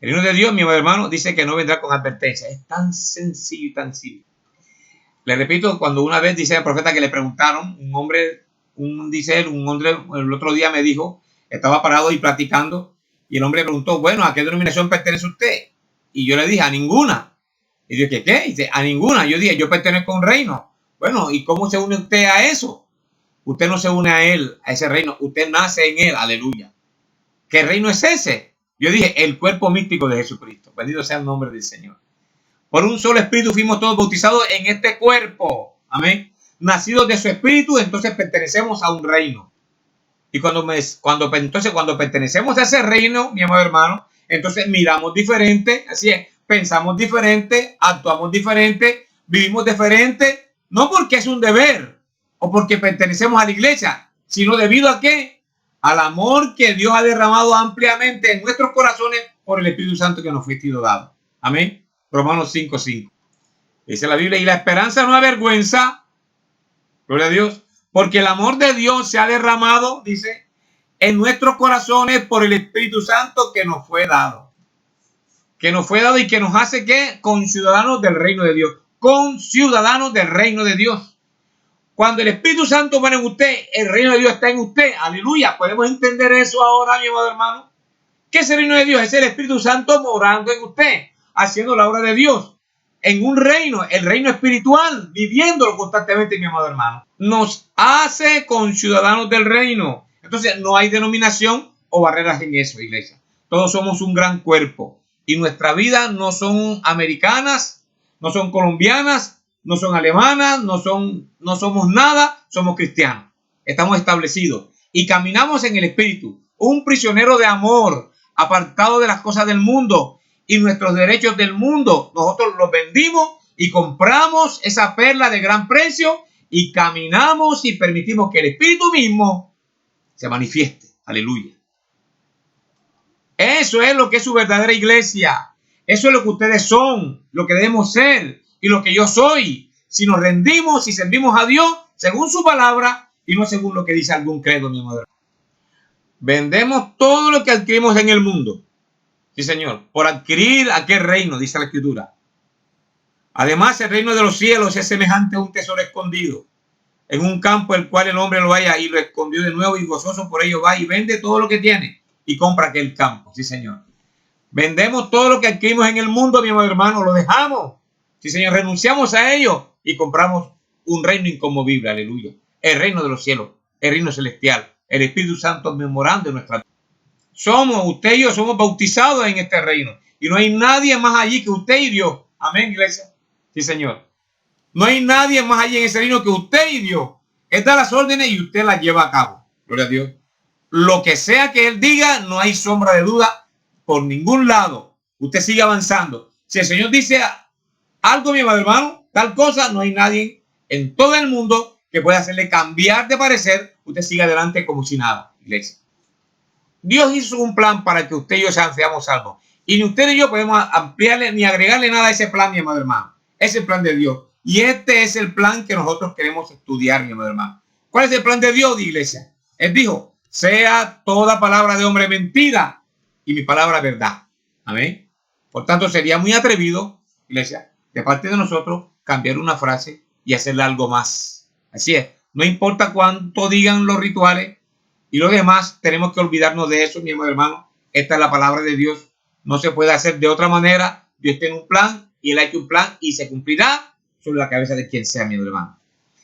El reino de Dios, mi hermano, dice que no vendrá con advertencia. Es tan sencillo y tan simple. Le repito, cuando una vez dice el profeta que le preguntaron, un hombre, el otro día me dijo, estaba parado y platicando, y el hombre preguntó, bueno, ¿a qué denominación pertenece usted? Y yo le dije, a ninguna. Y yo, ¿qué? Dice, a ninguna. Yo dije, yo pertenezco a un reino. Bueno, ¿y cómo se une usted a eso? Usted no se une a él, a ese reino. Usted nace en él. Aleluya. ¿Qué reino es ese? Yo dije, el cuerpo místico de Jesucristo. Bendito sea el nombre del Señor. Por un solo espíritu fuimos todos bautizados en este cuerpo. Amén. Nacidos de su espíritu, entonces pertenecemos a un reino. Y cuando pertenecemos a ese reino, mi amado hermano, entonces miramos diferente, así es, pensamos diferente, actuamos diferente, vivimos diferente, no porque es un deber o porque pertenecemos a la iglesia, sino debido a ¿qué? Al amor que Dios ha derramado ampliamente en nuestros corazones por el Espíritu Santo que nos fue dado. Amén. Romanos 5:5. Dice la Biblia, y la esperanza no avergüenza, gloria a Dios, porque el amor de Dios se ha derramado, dice, en nuestros corazones por el Espíritu Santo que nos fue dado. Que nos fue dado y que nos hace ¿qué? Conciudadanos del reino de Dios. Conciudadanos del reino de Dios. Cuando el Espíritu Santo muere en usted, el reino de Dios está en usted. Aleluya. ¿Podemos entender eso ahora, mi amado hermano? ¿Qué es el reino de Dios? Es el Espíritu Santo morando en usted, haciendo la obra de Dios. En un reino, el reino espiritual, viviéndolo constantemente, mi amado hermano. Nos hace conciudadanos del reino. Entonces, no hay denominación o barreras en eso, iglesia. Todos somos un gran cuerpo. Y nuestra vida no son americanas, no son colombianas, no son alemanas, no somos nada, somos cristianos. Estamos establecidos y caminamos en el Espíritu. Un prisionero de amor, apartado de las cosas del mundo y nuestros derechos del mundo. Nosotros los vendimos y compramos esa perla de gran precio y caminamos y permitimos que el Espíritu mismo se manifieste. Aleluya. Eso es lo que es su verdadera iglesia. Eso es lo que ustedes son, lo que debemos ser y lo que yo soy. Si nos rendimos y servimos a Dios según su palabra y no según lo que dice algún credo, mi madre. Vendemos todo lo que adquirimos en el mundo. Sí, Señor. Por adquirir aquel reino, dice la Escritura. Además, el reino de los cielos es semejante a un tesoro escondido en un campo el cual el hombre lo halla y lo escondió de nuevo y gozoso por ello va y vende todo lo que tiene y compra aquel campo. Sí, Señor. Vendemos todo lo que adquirimos en el mundo, mi hermano, lo dejamos. Sí, Señor, renunciamos a ello y compramos un reino inconmovible. Aleluya. El reino de los cielos, el reino celestial, el Espíritu Santo memorando en nuestra vida. Usted y yo somos bautizados en este reino y no hay nadie más allí que usted y Dios. Amén, iglesia. Sí, Señor. No hay nadie más allí en ese reino que usted y Dios. Él da las órdenes y usted las lleva a cabo. Gloria a Dios. Lo que sea que Él diga, no hay sombra de duda por ningún lado. Usted sigue avanzando. Si el Señor dice algo, mi hermano, tal cosa, no hay nadie en todo el mundo que pueda hacerle cambiar de parecer. Usted sigue adelante como si nada, iglesia. Dios hizo un plan para que usted y yo seamos salvos. Y ni usted y yo podemos ampliarle ni agregarle nada a ese plan, mi hermano. Es el plan de Dios. Y este es el plan que nosotros queremos estudiar, mi hermano. ¿Cuál es el plan de Dios, iglesia? Él dijo, sea toda palabra de hombre mentira y mi palabra verdad. Amén. Por tanto, sería muy atrevido, iglesia, de parte de nosotros, cambiar una frase y hacerle algo más. Así es. No importa cuánto digan los rituales y lo demás, tenemos que olvidarnos de eso, mi hermano. Esta es la palabra de Dios. No se puede hacer de otra manera. Dios tiene un plan y Él ha hecho un plan y se cumplirá sobre la cabeza de quien sea, mi hermano.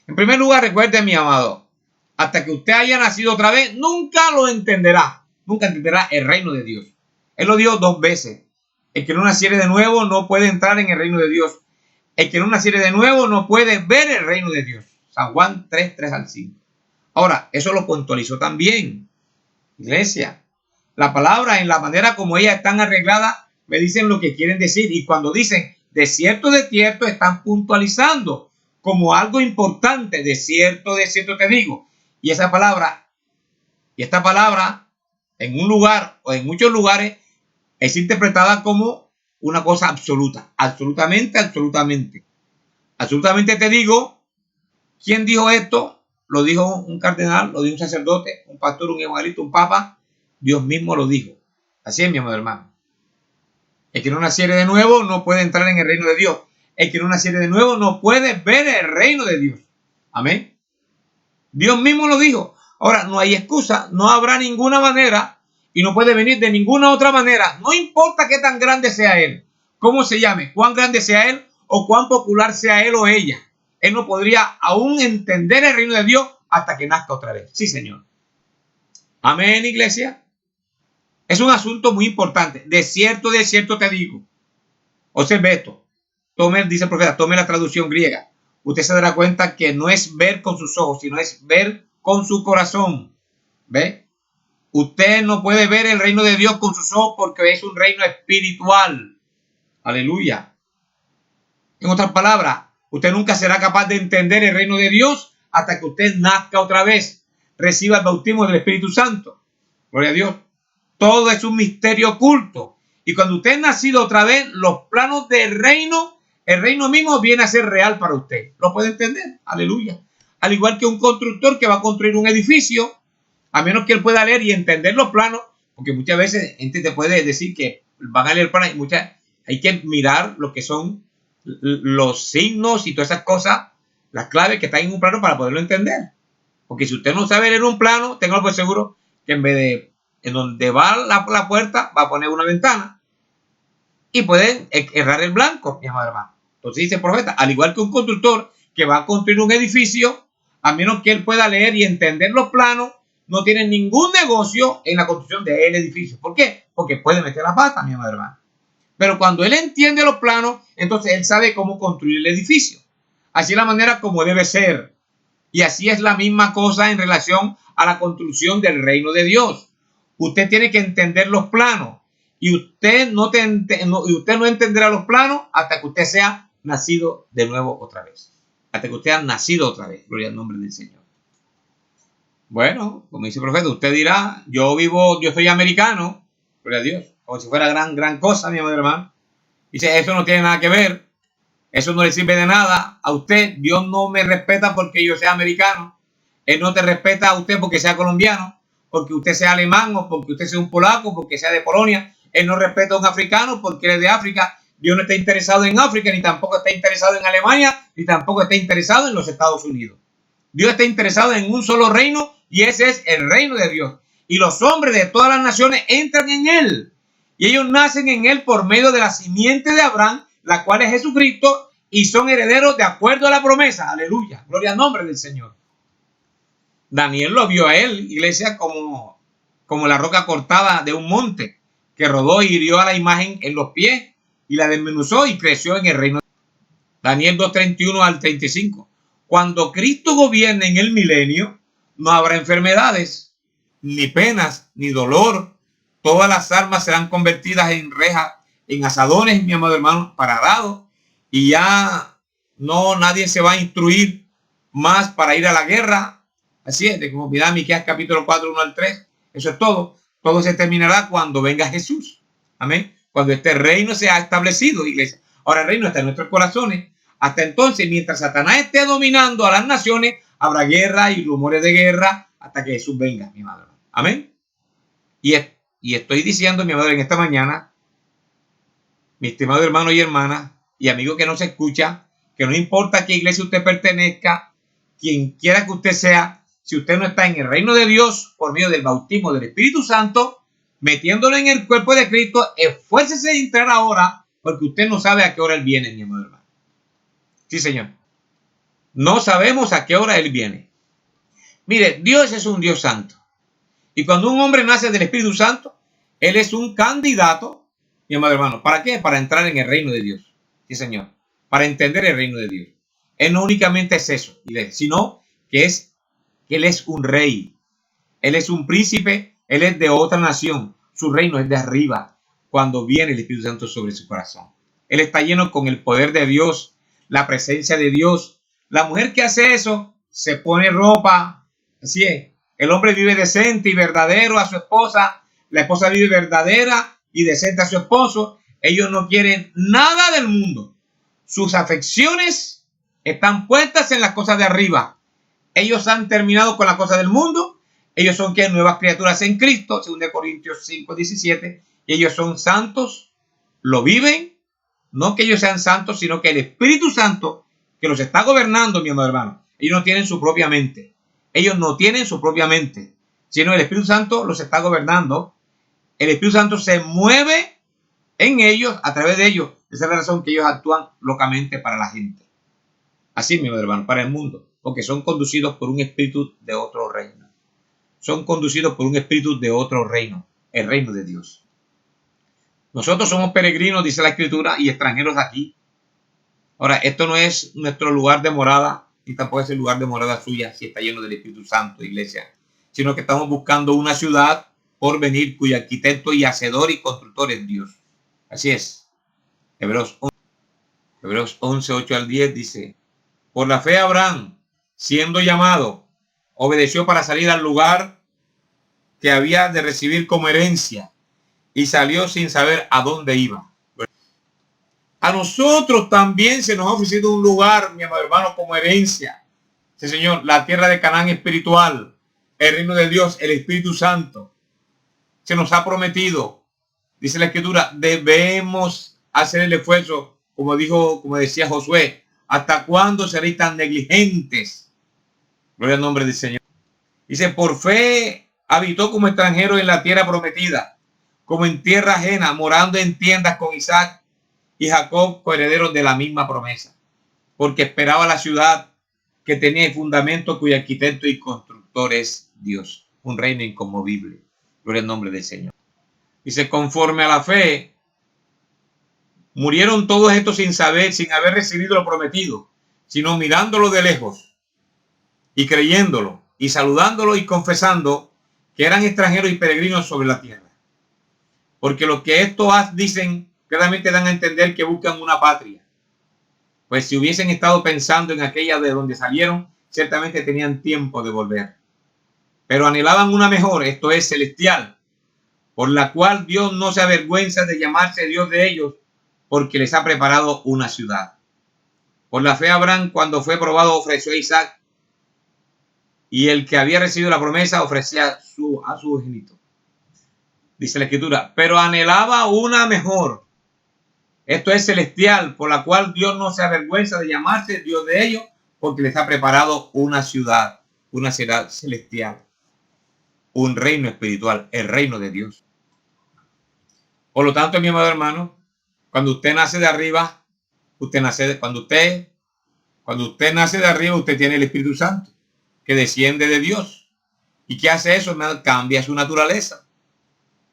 En primer lugar, recuerde, mi amado, hasta que usted haya nacido otra vez, nunca lo entenderá. Nunca entenderá el reino de Dios. Él lo dijo 2 veces. El que no naciere de nuevo no puede entrar en el reino de Dios. El que no naciere de nuevo no puede ver el reino de Dios. San Juan 3, 3 al 5. Ahora, eso lo puntualizó también. Iglesia, la palabra en la manera como ellas están arregladas me dicen lo que quieren decir. Y cuando dicen de cierto, están puntualizando como algo importante. De cierto te digo. Y esa palabra, y esta palabra, en un lugar o en muchos lugares, es interpretada como una cosa absoluta. Absolutamente, absolutamente. Absolutamente te digo. ¿Quién dijo esto? Lo dijo un cardenal, lo dijo un sacerdote, un pastor, un evangelista, un papa. Dios mismo lo dijo. Así es, mi amado hermano. El que no naciere de nuevo no puede entrar en el reino de Dios. El que no naciere de nuevo no puede ver el reino de Dios. Amén. Dios mismo lo dijo. Ahora, no hay excusa. No habrá ninguna manera y no puede venir de ninguna otra manera. No importa qué tan grande sea Él, cómo se llame, cuán grande sea Él o cuán popular sea Él o ella. Él no podría aún entender el reino de Dios hasta que nazca otra vez. Sí, Señor. Amén, iglesia. Es un asunto muy importante. De cierto te digo. Observe esto. Dice el profeta, tome la traducción griega. Usted se dará cuenta que no es ver con sus ojos, sino es ver con su corazón. ¿Ve? Usted no puede ver el reino de Dios con sus ojos porque es un reino espiritual. Aleluya. En otras palabras, usted nunca será capaz de entender el reino de Dios hasta que usted nazca otra vez, reciba el bautismo del Espíritu Santo. Gloria a Dios. Todo es un misterio oculto. Y cuando usted es nacido otra vez, los planos del reino, el reino mismo viene a ser real para usted. ¿Lo puede entender? Aleluya. Al igual que un constructor que va a construir un edificio, a menos que él pueda leer y entender los planos, porque muchas veces gente te puede decir que van a leer planos y hay que mirar lo que son los signos y todas esas cosas, las claves que están en un plano para poderlo entender. Porque si usted no sabe leer un plano, téngalo por seguro que en vez de en donde va la puerta, va a poner una ventana y pueden errar el blanco, mi amado hermano. Entonces dice el profeta, al igual que un constructor que va a construir un edificio, a menos que él pueda leer y entender los planos, no tiene ningún negocio en la construcción del edificio. ¿Por qué? Porque puede meter la pata, mi amado hermano. Pero cuando él entiende los planos, entonces él sabe cómo construir el edificio. Así es la manera como debe ser. Y así es la misma cosa en relación a la construcción del reino de Dios. Usted tiene que entender los planos Y usted y usted no entenderá los planos hasta que usted sea nacido de nuevo otra vez. Hasta que usted haya nacido otra vez. Gloria al nombre del Señor. Bueno, como dice el profeta, usted dirá, yo soy americano, gloria a Dios, como si fuera gran cosa, mi amado hermano. Dice, eso no tiene nada que ver, eso no le sirve de nada a usted. Dios no me respeta porque yo sea americano. Él no te respeta a usted porque sea colombiano, porque usted sea alemán o porque usted sea un polaco, porque sea de Polonia. Él no respeta a un africano porque él es de África. Dios no está interesado en África, ni tampoco está interesado en Alemania, ni tampoco está interesado en los Estados Unidos. Dios está interesado en un solo reino y ese es el reino de Dios. Y los hombres de todas las naciones entran en él. Y ellos nacen en él por medio de la simiente de Abraham, la cual es Jesucristo, y son herederos de acuerdo a la promesa. Aleluya. Gloria al nombre del Señor. Daniel lo vio a él, iglesia, como la roca cortada de un monte, que rodó y hirió a la imagen en los pies y la desmenuzó y creció en el reino. Daniel 2:31 al 35. Cuando Cristo gobierne en el milenio, no habrá enfermedades, ni penas, ni dolor. Todas las armas serán convertidas en rejas, en asadones, mi amado hermano, para arado. Y ya nadie se va a instruir más para ir a la guerra. Así es, de como mira Miqueas capítulo 4, 1 al 3. Eso es todo. Todo se terminará cuando venga Jesús. Amén. Cuando este reino sea establecido, iglesia. Ahora el reino está en nuestros corazones. Hasta entonces, mientras Satanás esté dominando a las naciones, habrá guerra y rumores de guerra hasta que Jesús venga, mi madre. Amén. Y estoy diciendo, mi madre, en esta mañana, mi estimado hermano y hermana, y amigo que no se escucha, que no importa a qué iglesia usted pertenezca, quien quiera que usted sea, si usted no está en el reino de Dios por medio del bautismo del Espíritu Santo, metiéndolo en el cuerpo de Cristo, esfuércese de entrar ahora, porque usted no sabe a qué hora Él viene, mi amado hermano. Sí, Señor. No sabemos a qué hora Él viene. Mire, Dios es un Dios santo. Y cuando un hombre nace del Espíritu Santo, él es un candidato, mi amado hermano. ¿Para qué? Para entrar en el reino de Dios. Sí, Señor. Para entender el reino de Dios. Él no únicamente es eso, sino que Él es un rey. Él es un príncipe. Él es de otra nación. Su reino es de arriba. Cuando viene el Espíritu Santo sobre su corazón. Él está lleno con el poder de Dios, la presencia de Dios. La mujer que hace eso se pone ropa. Así es. El hombre vive decente y verdadero a su esposa. La esposa vive verdadera y decente a su esposo. Ellos no quieren nada del mundo. Sus afecciones están puestas en las cosas de arriba. Ellos han terminado con las cosas del mundo. Ellos son que nuevas criaturas en Cristo, 2 Corintios 5:17. Y ellos son santos, lo viven. No que ellos sean santos, sino que el Espíritu Santo que los está gobernando, mi amado hermano. Ellos no tienen su propia mente. Ellos no tienen su propia mente, sino el Espíritu Santo los está gobernando. El Espíritu Santo se mueve en ellos, a través de ellos. Esa es la razón que ellos actúan locamente para la gente. Así, mi hermano, para el mundo. Porque son conducidos por un espíritu de otro reino. Son conducidos por un espíritu de otro reino. El reino de Dios. Nosotros somos peregrinos, dice la Escritura, y extranjeros aquí. Ahora, esto no es nuestro lugar de morada, y tampoco es el lugar de morada suya, si está lleno del Espíritu Santo, iglesia. Sino que estamos buscando una ciudad por venir, cuyo arquitecto y hacedor y constructor es Dios. Así es. Hebreos 11, 8 al 10 dice: por la fe Abraham, siendo llamado, obedeció para salir al lugar que había de recibir como herencia, y salió sin saber a dónde iba. A nosotros también se nos ha ofrecido un lugar, mi amado hermano, como herencia. Sí, Señor, la tierra de Canaán espiritual, el reino de Dios, el Espíritu Santo. Se nos ha prometido, dice la Escritura, debemos hacer el esfuerzo, como decía Josué. ¿Hasta cuándo seréis tan negligentes? Gloria al nombre del Señor. Dice, por fe habitó como extranjero en la tierra prometida, como en tierra ajena, morando en tiendas con Isaac y Jacob, coherederos de la misma promesa, porque esperaba la ciudad que tenía el fundamento, cuyo arquitecto y constructor es Dios, un reino inconmovible. Gloria al nombre del Señor. Dice, conforme a la fe, murieron todos estos sin saber, sin haber recibido lo prometido, sino mirándolo de lejos y creyéndolo y saludándolo y confesando que eran extranjeros y peregrinos sobre la tierra. porque lo que estos dicen claramente dan a entender que buscan una patria. Pues si hubiesen estado pensando en aquella de donde salieron, ciertamente tenían tiempo de volver. Pero anhelaban una mejor, esto es celestial, por la cual Dios no se avergüenza de llamarse Dios de ellos, porque les ha preparado una ciudad. Por la fe Abraham, cuando fue probado, ofreció a Isaac, y el que había recibido la promesa ofrecía a su unigénito. Dice la Escritura, pero anhelaba una mejor. Esto es celestial, por la cual Dios no se avergüenza de llamarse Dios de ellos, porque les ha preparado una ciudad celestial, un reino espiritual, el reino de Dios. Por lo tanto, mi amado hermano, cuando usted nace de arriba, cuando usted nace de arriba, usted tiene el Espíritu Santo, que desciende de Dios. ¿Y qué hace eso? Cambia su naturaleza.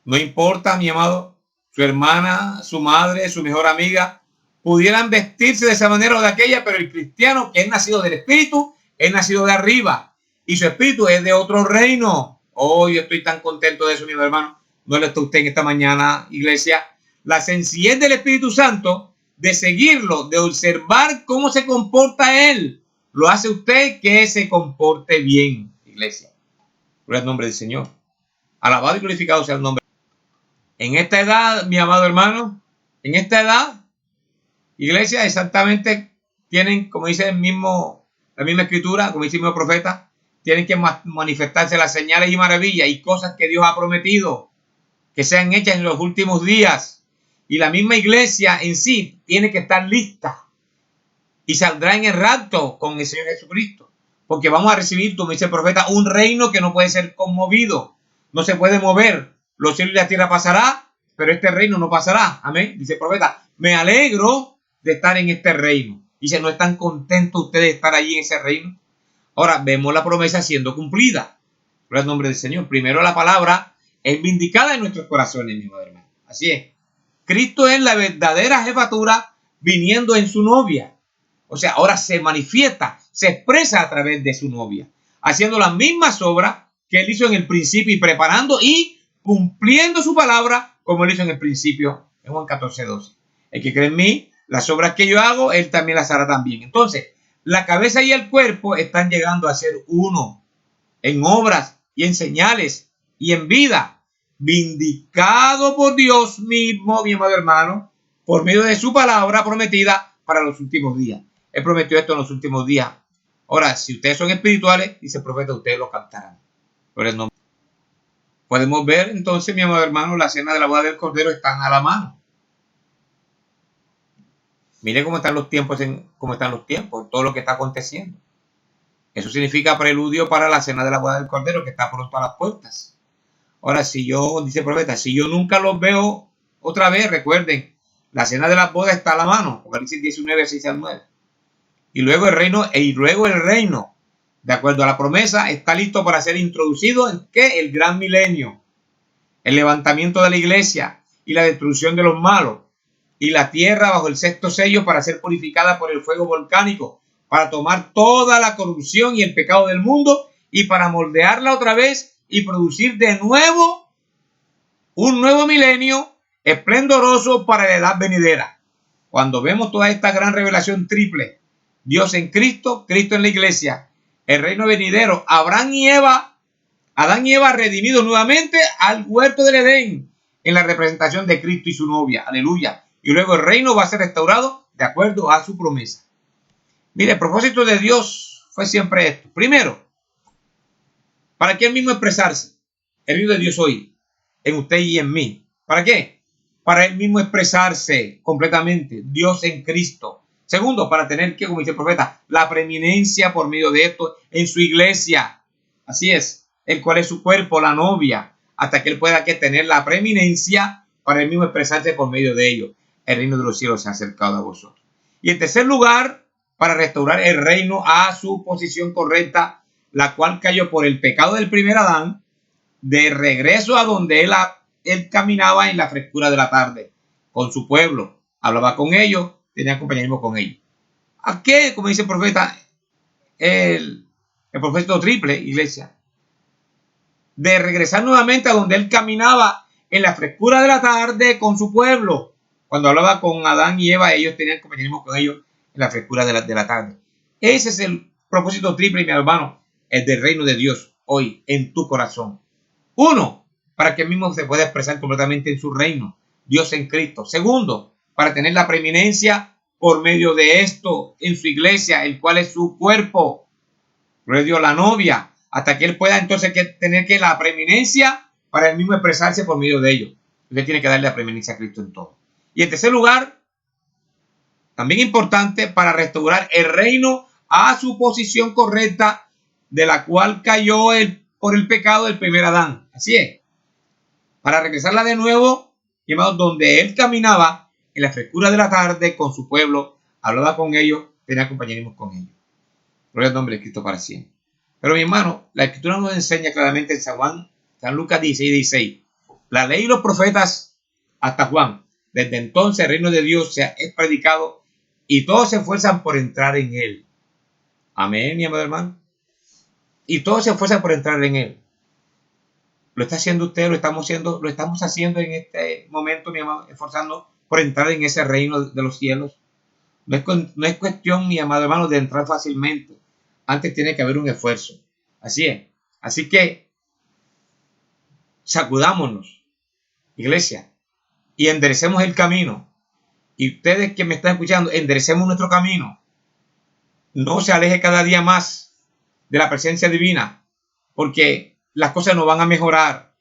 No importa, mi amado, su hermana, su madre, su mejor amiga, pudieran vestirse de esa manera o de aquella, pero el cristiano que es nacido del Espíritu, es nacido de arriba. Y su espíritu es de otro reino. Oh, yo estoy tan contento de eso, mi hermano. No le está usted en esta mañana, iglesia. La sencillez del Espíritu Santo, de seguirlo, de observar cómo se comporta Él, lo hace usted que se comporte bien, iglesia. Gloria al nombre del Señor. Alabado y glorificado sea el nombre. En esta edad, mi amado hermano, en esta edad, iglesia, exactamente tienen, como dice la misma escritura, como dice el mismo profeta, tienen que manifestarse las señales y maravillas y cosas que Dios ha prometido que sean hechas en los últimos días. Y la misma iglesia en sí tiene que estar lista y saldrá en el rapto con el Señor Jesucristo. Porque vamos a recibir, como dice el profeta, un reino que no puede ser conmovido, no se puede mover. Los cielos y la tierra pasará, pero este reino no pasará. Amén. Dice el profeta, me alegro de estar en este reino. Dice, ¿no están contentos ustedes de estar allí en ese reino? Ahora vemos la promesa siendo cumplida. Por el nombre del Señor. Primero la palabra es vindicada en nuestros corazones, mi hermano. Así es. Cristo es la verdadera jefatura viniendo en su novia. O sea, ahora se manifiesta, se expresa a través de su novia, haciendo las mismas obras que él hizo en el principio y preparando y cumpliendo su palabra como él hizo en el principio en Juan 14:12. El que cree en mí, las obras que yo hago, él también las hará también. Entonces, la cabeza y el cuerpo están llegando a ser uno en obras y en señales y en vida, vindicado por Dios mismo, mi amado hermano, por medio de su palabra prometida para los últimos días. Él prometió esto en los últimos días. Ahora, si ustedes son espirituales, dice el profeta, ustedes lo cantarán. Por el nombre. Podemos ver entonces, mi amado hermano, la cena de la boda del Cordero están a la mano. Mire cómo están los tiempos, todo lo que está aconteciendo. Eso significa preludio para la cena de la boda del Cordero que está pronto a las puertas. Ahora, dice el profeta, si yo nunca los veo otra vez, recuerden, la cena de la boda está a la mano, Apocalipsis 19, 6 al 9. Y luego el reino, de acuerdo a la promesa, está listo para ser introducido en ¿qué? El gran milenio, el levantamiento de la iglesia y la destrucción de los malos, y la tierra bajo el sexto sello para ser purificada por el fuego volcánico, para tomar toda la corrupción y el pecado del mundo y para moldearla otra vez y producir de nuevo un nuevo milenio esplendoroso para la edad venidera. Cuando vemos toda esta gran revelación triple, Dios en Cristo, Cristo en la iglesia, el reino venidero, Adán y Eva redimidos nuevamente al huerto del Edén en la representación de Cristo y su novia, aleluya. Y luego el reino va a ser restaurado de acuerdo a su promesa. Mire, el propósito de Dios fue siempre esto. Primero, para que él mismo expresarse, el reino de Dios hoy, en usted y en mí. ¿Para qué? Para él mismo expresarse completamente, Dios en Cristo. Segundo, para tener que, como dice el profeta, la preeminencia por medio de esto en su iglesia. Así es, el cual es su cuerpo, la novia, hasta que él pueda tener la preeminencia para él mismo expresarse por medio de ello. El reino de los cielos se ha acercado a vosotros. Y en tercer lugar, para restaurar el reino a su posición correcta, la cual cayó por el pecado del primer Adán, de regreso a donde él caminaba en la frescura de la tarde, con su pueblo, hablaba con ellos, tenía compañerismo con ellos. ¿A qué? Como dice el profeta, el propósito triple, iglesia, de regresar nuevamente a donde él caminaba en la frescura de la tarde con su pueblo. Cuando hablaba con Adán y Eva, ellos tenían compañerismo con ellos en la frescura de la tarde. Ese es el propósito triple, mi hermano, el del reino de Dios hoy en tu corazón. Uno, para que el mismo se pueda expresar completamente en su reino, Dios en Cristo. Segundo, para tener la preeminencia por medio de esto en su iglesia, el cual es su cuerpo. Gloria a Dios, la novia, hasta que él pueda entonces tener que la preeminencia para él mismo expresarse por medio de ello. Usted tiene que darle la preeminencia a Cristo en todo. Y en tercer lugar, también importante, para restaurar el reino a su posición correcta, de la cual cayó por el pecado del primer Adán. Así es. Para regresarla de nuevo, donde él caminaba en la frescura de la tarde con su pueblo, hablaba con ellos, tenía compañerismo con ellos. Gloria al nombre de Cristo para siempre. Pero mi hermano, la Escritura nos enseña claramente en San Lucas 16. La ley y los profetas hasta Juan. Desde entonces el reino de Dios es predicado y todos se esfuerzan por entrar en él. Amén, mi amado hermano. Y todos se esfuerzan por entrar en él. Lo está haciendo usted, lo estamos haciendo en este momento, mi amado, esforzando por entrar en ese reino de los cielos. No es cuestión, mi amado hermano, de entrar fácilmente. Antes tiene que haber un esfuerzo. Así es. Así que sacudámonos, iglesia, y enderecemos el camino. Y ustedes que me están escuchando, enderecemos nuestro camino. No se aleje cada día más de la presencia divina, porque las cosas no van a mejorar.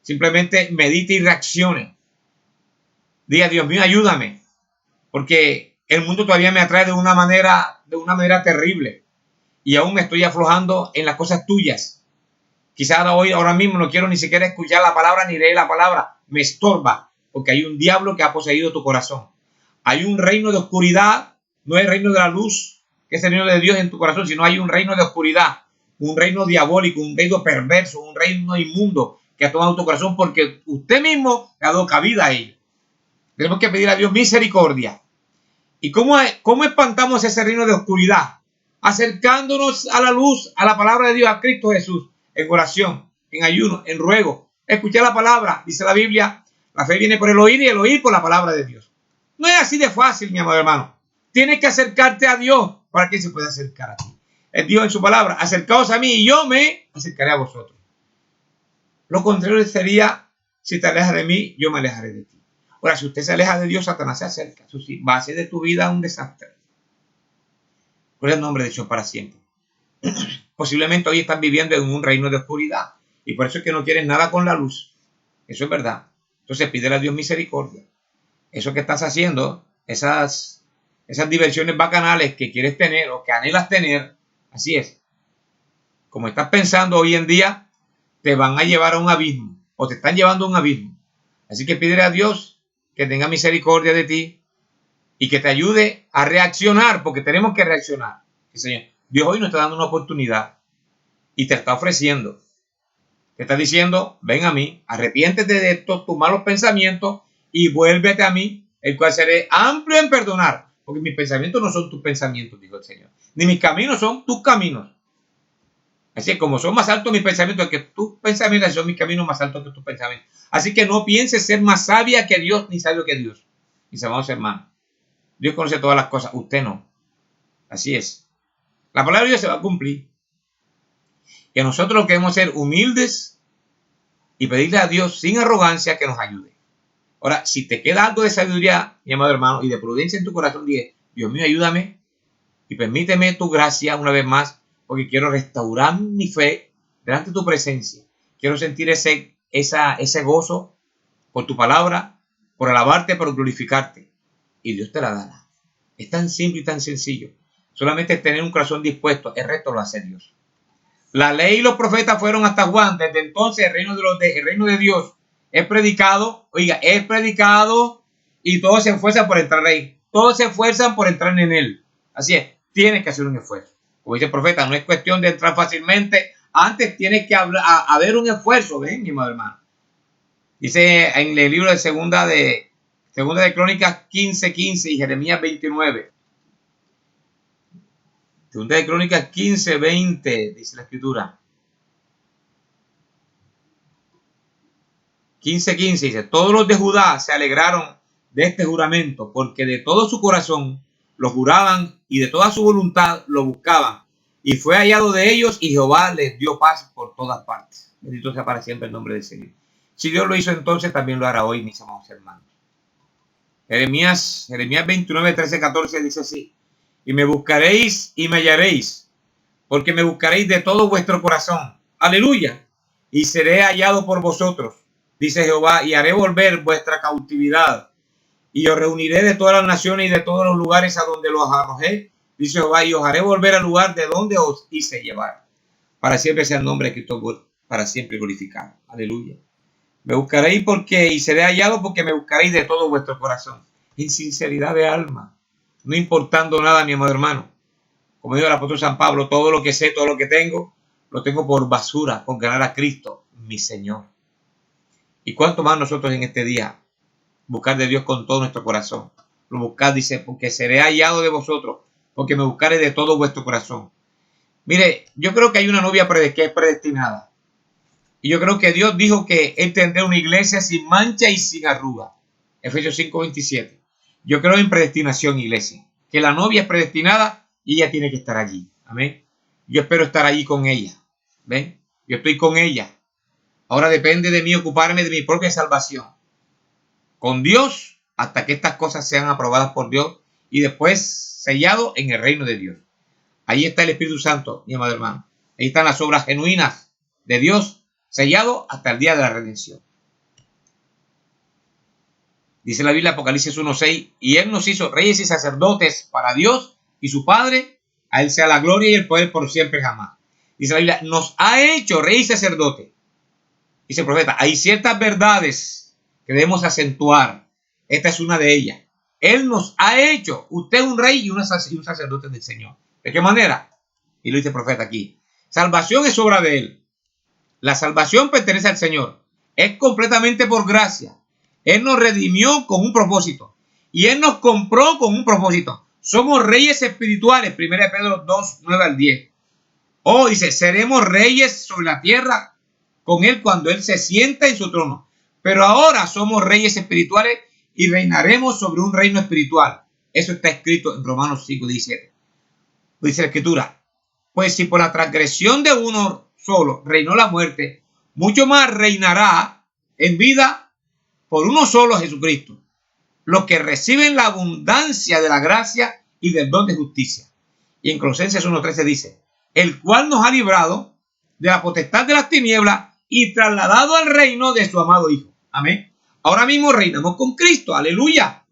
Simplemente medite y reaccione. Diga, Dios mío, ayúdame, porque el mundo todavía me atrae de una manera terrible, y aún me estoy aflojando en las cosas tuyas. Quizás ahora mismo no quiero ni siquiera escuchar la palabra ni leer la palabra. Me estorba, porque hay un diablo que ha poseído tu corazón. Hay un reino de oscuridad, no es el reino de la luz, que es el reino de Dios en tu corazón, sino hay un reino de oscuridad, un reino diabólico, un reino perverso, un reino inmundo que ha tomado tu corazón porque usted mismo le ha dado cabida a ello. Tenemos que pedir a Dios misericordia. ¿Y cómo espantamos ese reino de oscuridad? Acercándonos a la luz, a la palabra de Dios, a Cristo Jesús, en oración, en ayuno, en ruego. Escuchar la palabra, dice la Biblia, la fe viene por el oír y el oír por la palabra de Dios. No es así de fácil, mi amado hermano. Tienes que acercarte a Dios para que se pueda acercar a ti. Es Dios en su palabra, acercaos a mí y yo me acercaré a vosotros. Lo contrario sería, si te alejas de mí, yo me alejaré de ti. Ahora, si usted se aleja de Dios, Satanás se acerca. Eso sí, va a hacer de tu vida un desastre. Gloria al nombre de Dios para siempre. Posiblemente hoy estás viviendo en un reino de oscuridad y por eso es que no quieres nada con la luz. Eso es verdad. Entonces pídele a Dios misericordia. Eso que estás haciendo, esas diversiones bacanales que quieres tener o que anhelas tener, así es. Como estás pensando hoy en día, te van a llevar a un abismo o te están llevando a un abismo. Así que pídele a Dios que tenga misericordia de ti y que te ayude a reaccionar, porque tenemos que reaccionar. Sí, Señor. Dios hoy nos está dando una oportunidad y te está ofreciendo. Te está diciendo, ven a mí, arrepiéntete de estos tus malos pensamientos y vuélvete a mí, el cual seré amplio en perdonar. Porque mis pensamientos no son tus pensamientos, dijo el Señor. Ni mis caminos son tus caminos. Así que como son más altos mis pensamientos que tus pensamientos, son mis caminos más altos que tus pensamientos. Así que no pienses ser más sabia que Dios ni sabio que Dios. Mis amados hermanos. Dios conoce todas las cosas, usted no. Así es. La palabra de Dios se va a cumplir. Y nosotros lo que debemos ser humildes y pedirle a Dios sin arrogancia que nos ayude. Ahora, si te queda algo de sabiduría, mi amado hermano, y de prudencia en tu corazón, dile, Dios mío, ayúdame y permíteme tu gracia una vez más, porque quiero restaurar mi fe delante de tu presencia. Quiero sentir ese gozo por tu palabra, por alabarte, por glorificarte. Y Dios te la dará. Es tan simple y tan sencillo. Solamente tener un corazón dispuesto. El resto lo hace Dios. La ley y los profetas fueron hasta Juan. Desde entonces el reino de Dios es predicado. Oiga, es predicado y todos se esfuerzan por entrar ahí. Todos se esfuerzan por entrar en él. Así es, tienes que hacer un esfuerzo. Como dice el profeta, no es cuestión de entrar fácilmente. Antes tienes que haber un esfuerzo. ¿Ven, mi hermano? Dice en el libro de Segunda de Crónicas 15:15 y Jeremías 29. Segunda de Crónicas 15:20, dice la Escritura. 15:15 dice, todos los de Judá se alegraron de este juramento, porque de todo su corazón lo juraban y de toda su voluntad lo buscaban. Y fue hallado de ellos y Jehová les dio paz por todas partes. Bendito sea para siempre el nombre del Señor. Si Dios lo hizo entonces, también lo hará hoy, mis amados hermanos. Jeremías 29, 13, 14 dice así. Y me buscaréis y me hallaréis, porque me buscaréis de todo vuestro corazón. Aleluya. Y seré hallado por vosotros, dice Jehová, y haré volver vuestra cautividad. Y os reuniré de todas las naciones y de todos los lugares a donde los arrojé, dice Jehová, y os haré volver al lugar de donde os hice llevar. Para siempre sea el nombre de Cristo, para siempre glorificado. Aleluya. Me buscaréis y seré hallado porque me buscaréis de todo vuestro corazón, en sinceridad de alma, no importando nada, mi amado hermano. Como dijo el apóstol San Pablo, todo lo que sé, todo lo que tengo, lo tengo por basura, con ganar a Cristo, mi Señor. Y cuánto más nosotros en este día, buscar de Dios con todo nuestro corazón. Lo buscar, dice, porque seré hallado de vosotros, porque me buscaré de todo vuestro corazón. Mire, yo creo que hay una novia que es predestinada. Y yo creo que Dios dijo que Él tendrá una iglesia sin mancha y sin arruga. Efesios 5:27. Yo creo en predestinación, iglesia. Que la novia es predestinada y ella tiene que estar allí. Amén. Yo espero estar allí con ella. ¿Ven? Yo estoy con ella. Ahora depende de mí ocuparme de mi propia salvación. Con Dios hasta que estas cosas sean aprobadas por Dios y después sellado en el reino de Dios. Ahí está el Espíritu Santo, mi amado hermano. Ahí están las obras genuinas de Dios, sellado hasta el día de la redención. Dice la Biblia, Apocalipsis 1:6, y Él nos hizo reyes y sacerdotes para Dios y su Padre, a Él sea la gloria y el poder por siempre jamás. Dice la Biblia, nos ha hecho rey y sacerdote. Dice el profeta, hay ciertas verdades que debemos acentuar. Esta es una de ellas. Él nos ha hecho, usted un rey y un sacerdote del Señor. ¿De qué manera? Y lo dice el profeta aquí. Salvación es obra de Él. La salvación pertenece al Señor. Es completamente por gracia. Él nos redimió con un propósito. Y Él nos compró con un propósito. Somos reyes espirituales. 1 Pedro 2, 9 al 10. Oh, dice, seremos reyes sobre la tierra con Él cuando Él se sienta en su trono. Pero ahora somos reyes espirituales y reinaremos sobre un reino espiritual. Eso está escrito en Romanos 5, 17. Dice la Escritura. Pues si por la transgresión de uno solo reinó la muerte, mucho más reinará en vida por uno solo, Jesucristo, los que reciben la abundancia de la gracia y del don de justicia. Y en Colosenses 1:13 dice, el cual nos ha librado de la potestad de las tinieblas y trasladado al reino de su amado Hijo. Amén. Ahora mismo reinamos con Cristo, aleluya,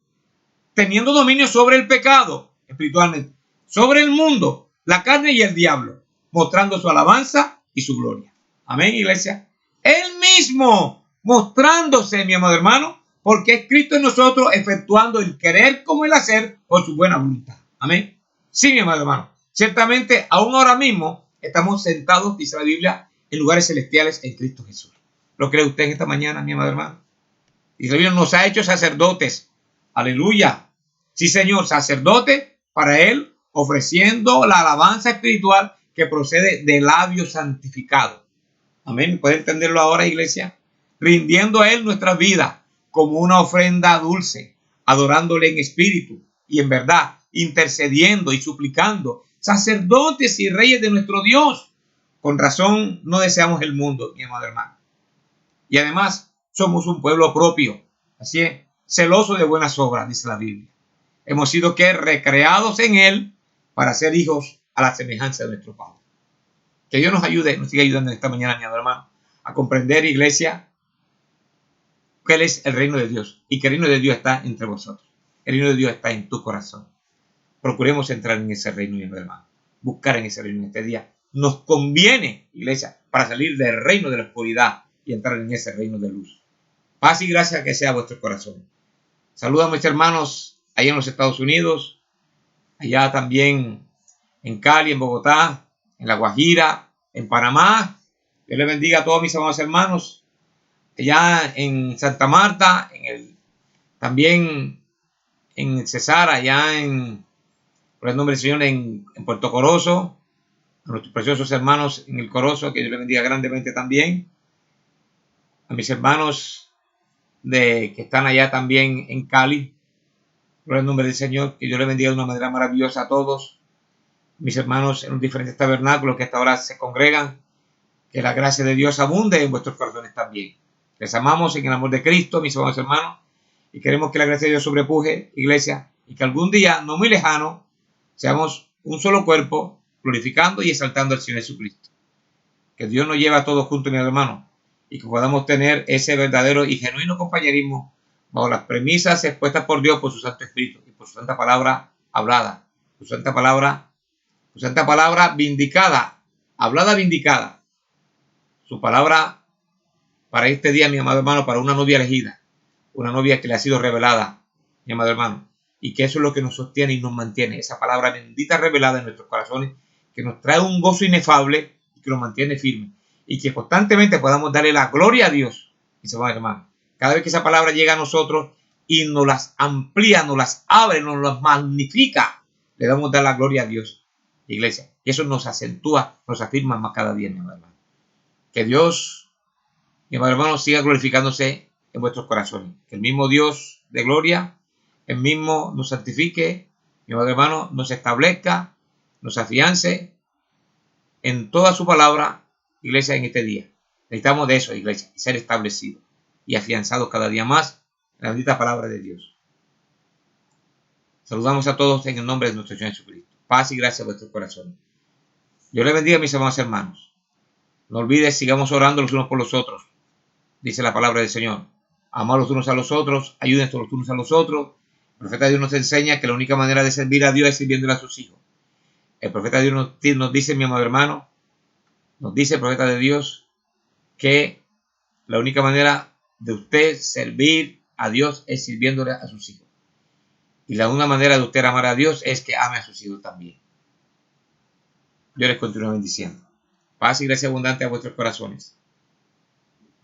teniendo dominio sobre el pecado espiritualmente, sobre el mundo, la carne y el diablo, mostrando su alabanza y su gloria. Amén, iglesia. Él mismo mostrándose, mi amado hermano, porque es Cristo en nosotros, efectuando el querer como el hacer por su buena voluntad. Amén. Sí, mi amado hermano. Ciertamente, aún ahora mismo estamos sentados, dice la Biblia, en lugares celestiales en Cristo Jesús. ¿Lo cree usted en esta mañana, mi amado hermano? Y la Biblia nos ha hecho sacerdotes. Aleluya. Sí, Señor, sacerdote para Él, ofreciendo la alabanza espiritual que procede de labios santificados. Amén. ¿Puede entenderlo ahora, iglesia? Rindiendo a Él nuestra vida como una ofrenda dulce, adorándole en espíritu y en verdad, intercediendo y suplicando, sacerdotes y reyes de nuestro Dios. Con razón no deseamos el mundo, mi amado hermano. Y además somos un pueblo propio, así es, celoso de buenas obras, dice la Biblia. Hemos sido recreados en Él para ser hijos a la semejanza de nuestro Padre. Que Dios nos ayude, nos siga ayudando esta mañana, mi amado hermano, a comprender, iglesia, que Él es el reino de Dios y que el reino de Dios está entre vosotros. El reino de Dios está en tu corazón. Procuremos entrar en ese reino, mi hermano, buscar en ese reino en este día. Nos conviene, iglesia, para salir del reino de la oscuridad y entrar en ese reino de luz. Paz y gracia que sea vuestro corazón. Saludos a mis hermanos allá en los Estados Unidos, allá también en Cali, en Bogotá, en La Guajira, en Panamá. Dios les bendiga a todos mis amados hermanos. Allá en Santa Marta, también en Cesar, allá por el nombre del Señor, en Puerto Corozo, a nuestros preciosos hermanos en el Corozo, que Dios les bendiga grandemente también. A mis hermanos que están allá también en Cali. Gloria al nombre del Señor. Que Dios les bendiga de una manera maravillosa a todos. Mis hermanos en los diferentes tabernáculos que hasta ahora se congregan. Que la gracia de Dios abunde en vuestros corazones también. Les amamos en el amor de Cristo, mis amados hermanos. Y queremos que la gracia de Dios sobrepuje, iglesia. Y que algún día, no muy lejano, seamos un solo cuerpo, glorificando y exaltando al Señor Jesucristo. Que Dios nos lleve a todos juntos, mis hermanos, y que podamos tener ese verdadero y genuino compañerismo bajo las premisas expuestas por Dios por su Santo Espíritu y por su santa palabra hablada, su santa palabra vindicada, hablada vindicada, su palabra para este día, mi amado hermano, para una novia elegida, una novia que le ha sido revelada, mi amado hermano, y que eso es lo que nos sostiene y nos mantiene, esa palabra bendita revelada en nuestros corazones, que nos trae un gozo inefable y que nos mantiene firmes, y que constantemente podamos darle la gloria a Dios, mis amados hermanos. Cada vez que esa palabra llega a nosotros y nos las amplía, nos las abre, nos las magnifica, le damos dar la gloria a Dios, iglesia, y eso nos acentúa, nos afirma más cada día, mi amado hermano. Que Dios, mi amado hermano, siga glorificándose en vuestros corazones, que el mismo Dios de gloria, el mismo nos santifique, mi amado hermano, nos establezca, nos afiance en toda su palabra, iglesia, en este día. Necesitamos de eso, iglesia, ser establecidos y afianzados cada día más en la bendita palabra de Dios. Saludamos a todos en el nombre de nuestro Señor Jesucristo. Paz y gracia a vuestros corazones. Dios les bendiga, mis amados hermanos. No olvides, sigamos orando los unos por los otros. Dice la palabra del Señor. Amar los unos a los otros, ayúdense los unos a los otros. El profeta de Dios nos enseña que la única manera de servir a Dios es sirviéndole a sus hijos. El profeta de Dios nos dice, mi amado hermano, nos dice el profeta de Dios que la única manera de usted servir a Dios es sirviéndole a sus hijos. Y la única manera de usted amar a Dios es que ame a sus hijos también. Yo les continúo bendiciendo. Paz y gracia abundante a vuestros corazones.